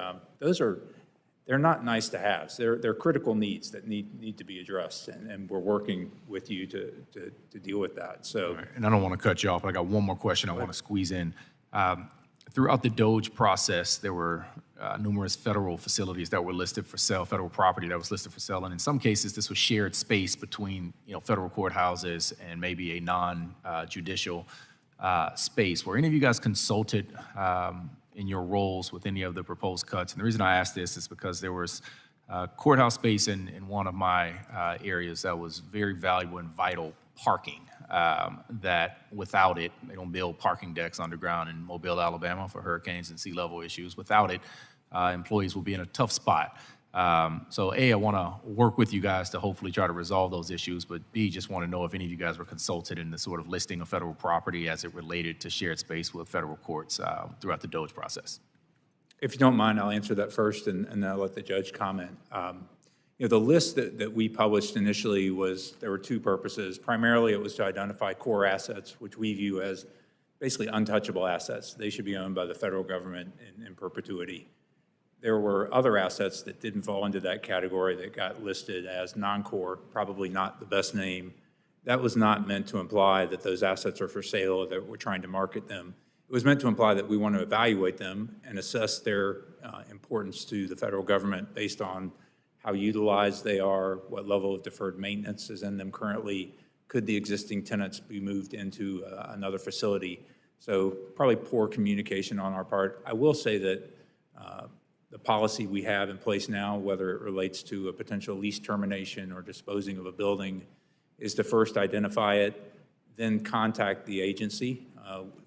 they're not nice to have. They're critical needs that need to be addressed, and we're working with you to deal with that. So, And I don't want to cut you off, but I got one more question I want to squeeze in. Throughout the DOGE process, there were numerous federal facilities that were listed for sale, federal property that was listed for sale, and in some cases, this was shared space between federal courthouses and maybe a non-judicial space. Were any of you guys consulted in your roles with any of the proposed cuts? And the reason I ask this is because there was courthouse space in one of my areas that was very valuable and vital parking, that without it, they don't build parking decks underground in Mobile, Alabama for hurricanes and sea level issues. Without it, employees will be in a tough spot. So A, I want to work with you guys to hopefully try to resolve those issues, but B, just want to know if any of you guys were consulted in the sort of listing of federal property as it related to shared space with federal courts throughout the DOGE process. if you don't mind, I'll answer that first, and then I'll let the judge comment. The list that we published initially there were two purposes. Primarily, it was to identify core assets, which we view as basically untouchable assets. They should be owned by the federal government in perpetuity. There were other assets that didn't fall into that category that got listed as non-core, probably not the best name. That was not meant to imply that those assets are for sale or that we're trying to market them. It was meant to imply that we want to evaluate them and assess their importance to the federal government based on how utilized they are, what level of deferred maintenance is in them currently, could the existing tenants be moved into another facility. So probably poor communication on our part. I will say that the policy we have in place now, whether it relates to a potential lease termination or disposing of a building, is to first identify it, then contact the agency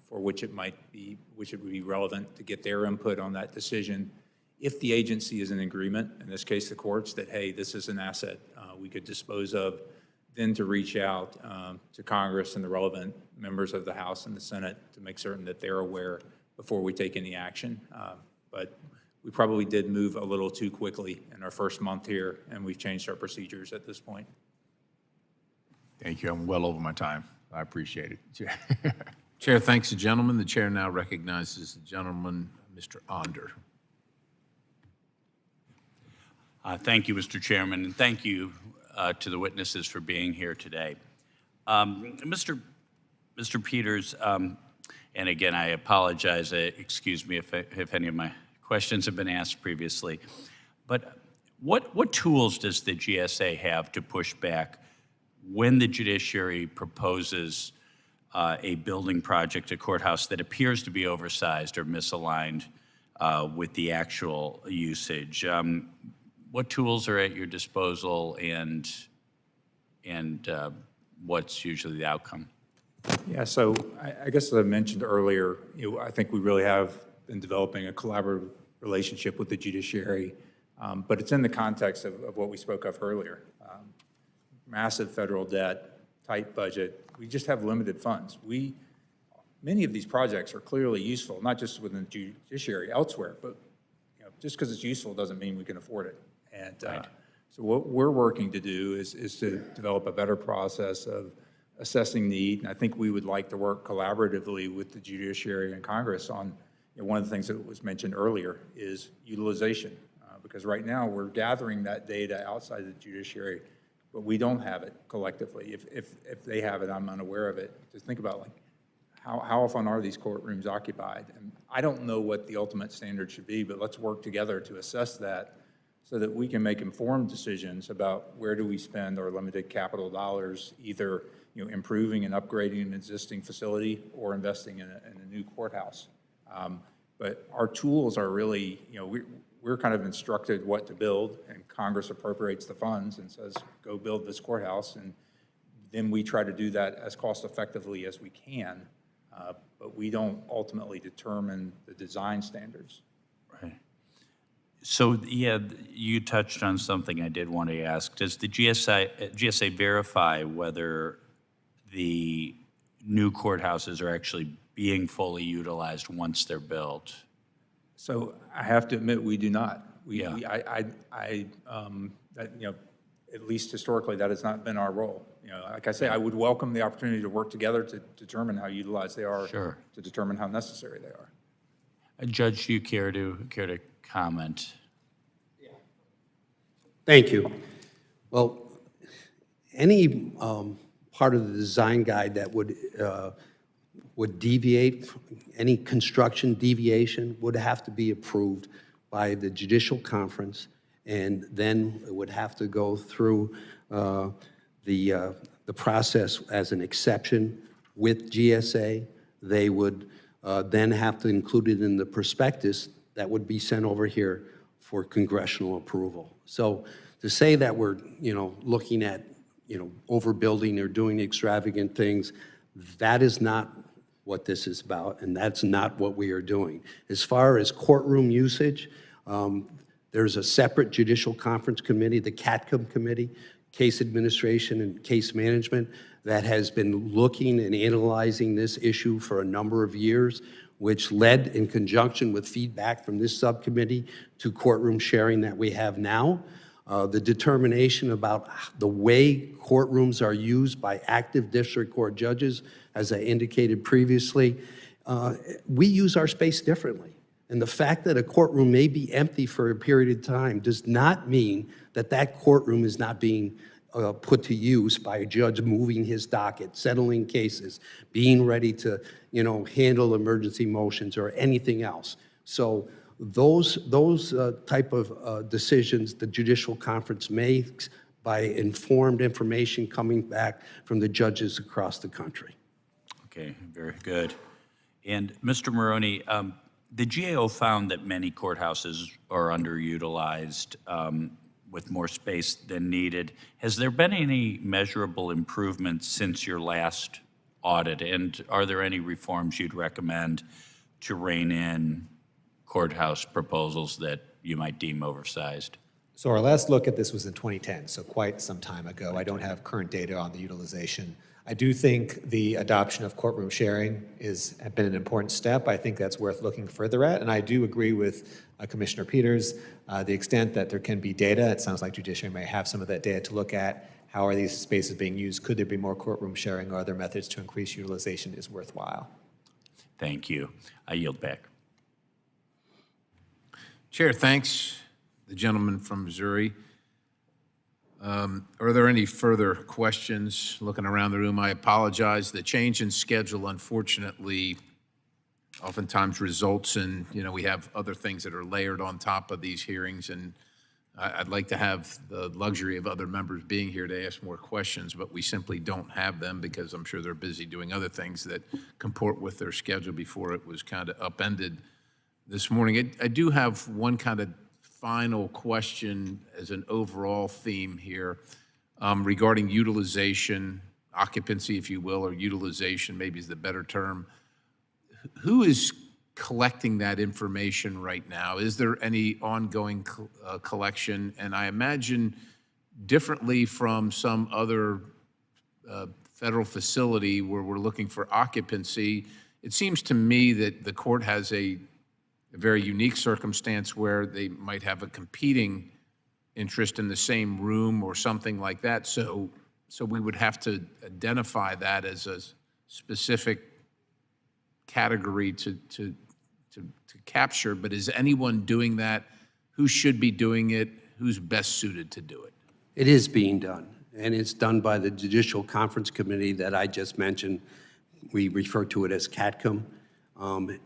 for which it would be relevant to get their input on that decision. If the agency is in agreement, in this case the courts, that, hey, this is an asset we could dispose of, then to reach out to Congress and the relevant members of the House and the Senate to make certain that they're aware before we take any action. But we probably did move a little too quickly in our first month here, and we've changed our procedures at this point. Thank you. I'm well over my time. I appreciate it. Chair thanks the gentleman. The chair now recognizes the gentleman, Mr. Onder. Thank you, Mr. Chairman, and thank you to the witnesses for being here today. Mr. Peters, and again, I apologize, excuse me if any of my questions have been asked previously, but what tools does the GSA have to push back when the judiciary proposes a building project, a courthouse that appears to be oversized or misaligned with the actual usage? What tools are at your disposal, and what's usually the outcome? Yeah, so I guess as I mentioned earlier, I think we really have been developing a collaborative relationship with the judiciary, but it's in the context of what we spoke of earlier. Massive federal debt, tight budget. We just have limited funds. Many of these projects are clearly useful, not just within the judiciary, elsewhere, but just because it's useful doesn't mean we can afford it. And so what we're working to do is to develop a better process of assessing need. And I think we would like to work collaboratively with the judiciary and Congress on one of the things that was mentioned earlier is utilization, because right now we're gathering that data outside the judiciary, but we don't have it collectively. If they have it, I'm unaware of it. Just think about like, how often are these courtrooms occupied? And I don't know what the ultimate standard should be, but let's work together to assess that so that we can make informed decisions about where do we spend our limited capital dollars, either improving and upgrading an existing facility or investing in a new courthouse. But our tools are really, we're kind of instructed what to build, and Congress appropriates the funds and says, go build this courthouse, and then we try to do that as cost effectively as we can, but we don't ultimately determine the design standards. Right. So, yeah, you touched on something I did want to ask. Does the GSA verify whether the new courthouses are actually being fully utilized once they're built? So I have to admit, we do not. Yeah. At least historically, that has not been our role. Like I say, I would welcome the opportunity to work together to determine how utilized they are. Sure. To determine how necessary they are. Judge, do you care to comment? Thank you. Well, any part of the design guide that would deviate, any construction deviation would have to be approved by the Judicial Conference, and then it would have to go through the process as an exception with GSA. They would then have to include it in the prospectus that would be sent over here for congressional approval. So to say that we're, looking at, overbuilding or doing extravagant things, that is not what this is about, and that's not what we are doing. As far as courtroom usage, there's a separate Judicial Conference Committee, the CATCOM Committee, Case Administration and Case Management, that has been looking and analyzing this issue for a number of years, which led, in conjunction with feedback from this subcommittee, to courtroom sharing that we have now. The determination about the way courtrooms are used by active district court judges, as I indicated previously, we use our space differently. And the fact that a courtroom may be empty for a period of time does not mean that that courtroom is not being put to use by a judge moving his docket, settling cases, being ready to, handle emergency motions or anything else. So those type of decisions the Judicial Conference makes by informed information coming back from the judges across the country. Okay, very good. And Mr. Marroni, the GAO found that many courthouses are underutilized with more space than needed. Has there been any measurable improvements since your last audit? And are there any reforms you'd recommend to rein in courthouse proposals that you might deem oversized? So our last look at this was in 2010, so quite some time ago. I don't have current data on the utilization. I do think the adoption of courtroom sharing has been an important step. I think that's worth looking further at, and I do agree with Commissioner Peters. The extent that there can be data, it sounds like Judiciary may have some of that data to look at. How are these spaces being used? Could there be more courtroom sharing or other methods to increase utilization is worthwhile. Thank you. I yield back. Chair, thanks. The gentleman from Missouri. Are there any further questions? Looking around the room, I apologize. The change in schedule, unfortunately, oftentimes results in, we have other things that are layered on top of these hearings, and I'd like to have the luxury of other members being here to ask more questions, but we simply don't have them because I'm sure they're busy doing other things that comport with their schedule before it was kind of upended this morning. I do have one kind of final question as an overall theme here regarding utilization, occupancy, if you will, or utilization maybe is the better term. Who is collecting that information right now? Is there any ongoing collection? And I imagine differently from some other federal facility where we're looking for occupancy, it seems to me that the court has a very unique circumstance where they might have a competing interest in the same room or something like that. So we would have to identify that as a specific category to capture. But is anyone doing that who should be doing it, who's best suited to do it? It is being done, and it's done by the Judicial Conference Committee that I just mentioned. We refer to it as CATCOM,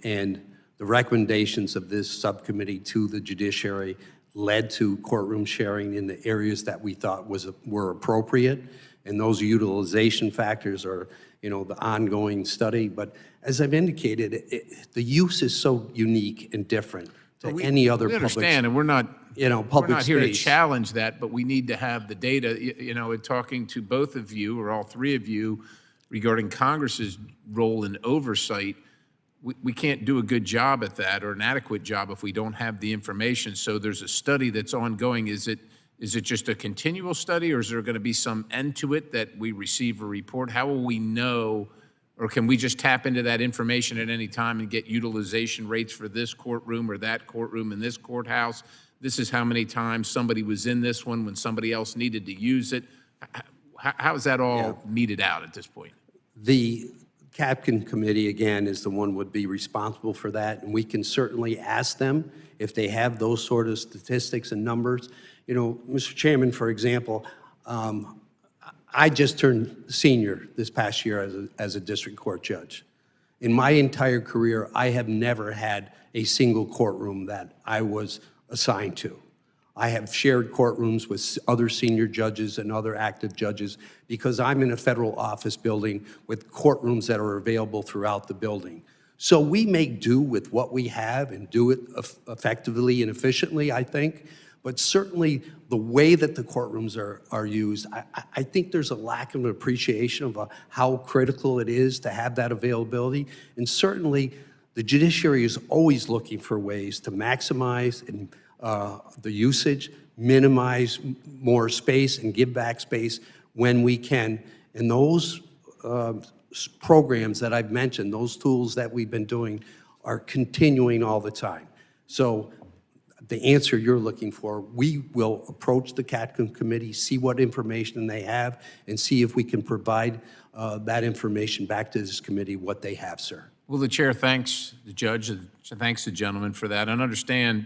and the recommendations of this subcommittee to the judiciary led to courtroom sharing in the areas that we thought were appropriate, and those utilization factors are, the ongoing study. But as I've indicated, the use is so unique and different to any other We public. understand, and we're not Public here to space. challenge that, but we need to have the data. In talking to both of you, or all three of you, regarding Congress's role in oversight, we can't do a good job at that, or an adequate job, if we don't have the information. So there's a study that's ongoing. Is it just a continual study, or is there going to be some end to it that we receive a report? How will we know, or can we just tap into that information at any time and get utilization rates for this courtroom or that courtroom in this courthouse? This is how many times somebody was in this one when somebody else needed to use it. How is that all meted out at this point? The CAPCON committee, again, is the one would be responsible for that, and we can certainly ask them if they have those sort of statistics and numbers. Mr. Chairman, for example, I just turned senior this past year as a district court judge. In my entire career, I have never had a single courtroom that I was assigned to. I have shared courtrooms with other senior judges and other active judges because I'm in a federal office building with courtrooms that are available throughout the building. So we make do with what we have and do it effectively and efficiently, I think. But certainly the way that the courtrooms are used, I think there's a lack of appreciation of how critical it is to have that availability. And certainly the judiciary is always looking for ways to maximize and the usage, minimize more space, and give back space when we can. And those programs that I've mentioned, those tools that we've been doing, are continuing all the time. So the answer you're looking for, we will approach the CATCOM committee, see what information they have, and see if we can provide that information back to this committee, what they have, sir. Well, the chair thanks the judge, and thanks the gentleman for that, and understand,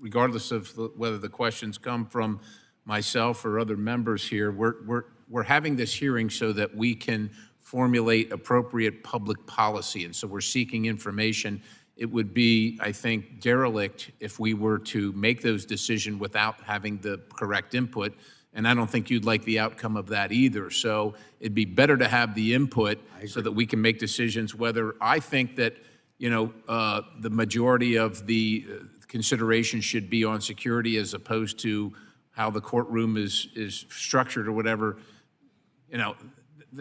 regardless of whether the questions come from myself or other members here, we're having this hearing so that we can formulate appropriate public policy, and so we're seeking information. It would be, I think, derelict if we were to make those decisions without having the correct input, and I don't think you'd like the outcome of that either. So it'd be better to have the input so that we can make decisions whether I think that, the majority of the consideration should be on security as opposed to how the courtroom is structured or whatever.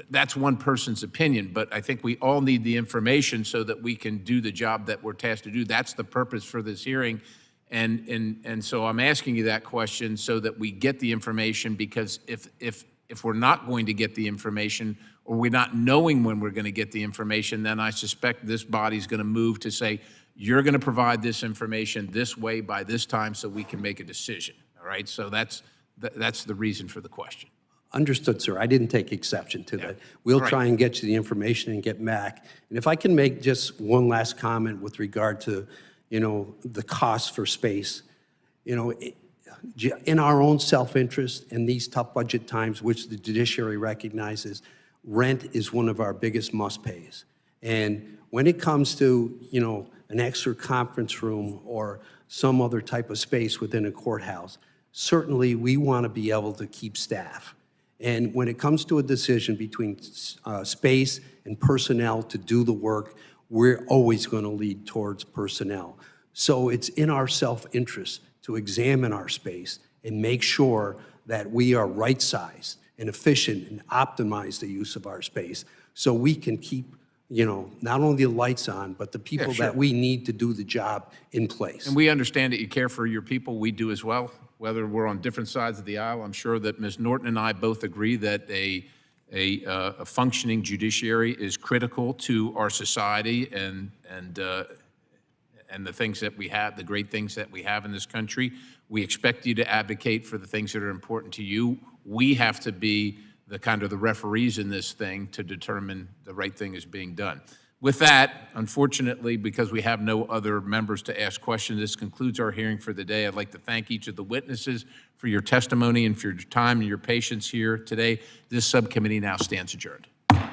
That's one person's opinion, but I think we all need the information so that we can do the job that we're tasked to do. That's the purpose for this hearing. And so I'm asking you that question so that we get the information, because if we're not going to get the information, or we're not knowing when we're going to get the information, then I suspect this body's going to move to say, you're going to provide this information this way by this time so we can make a decision, all right? So that's the reason for the question. Understood, sir. I didn't take exception to that. We'll try and get you the information and get back. And if I can make just one last comment with regard to, the cost for space. In our own self-interest in these tough budget times, which the judiciary recognizes, rent is one of our biggest must-pays. And when it comes to, an extra conference room or some other type of space within a courthouse, certainly we want to be able to keep staff. And when it comes to a decision between space and personnel to do the work, we're always going to lead towards personnel. So it's in our self-interest to examine our space and make sure that we are right-sized and efficient and optimize the use of our space so we can keep, not only the lights on, but the people that we need to do the job in place. And we understand that you care for your people. We do as well. Whether we're on different sides of the aisle, I'm sure that Ms. Norton and I both agree that a functioning judiciary is critical to our society and the things that we have, the great things that we have in this country. We expect you to advocate for the things that are important to you. We have to be the referees in this thing to determine the right thing is being done. With that, unfortunately, because we have no other members to ask questions, this concludes our hearing for the day. I'd like to thank each of the witnesses for your testimony and for your time and your patience here today. This subcommittee now stands adjourned.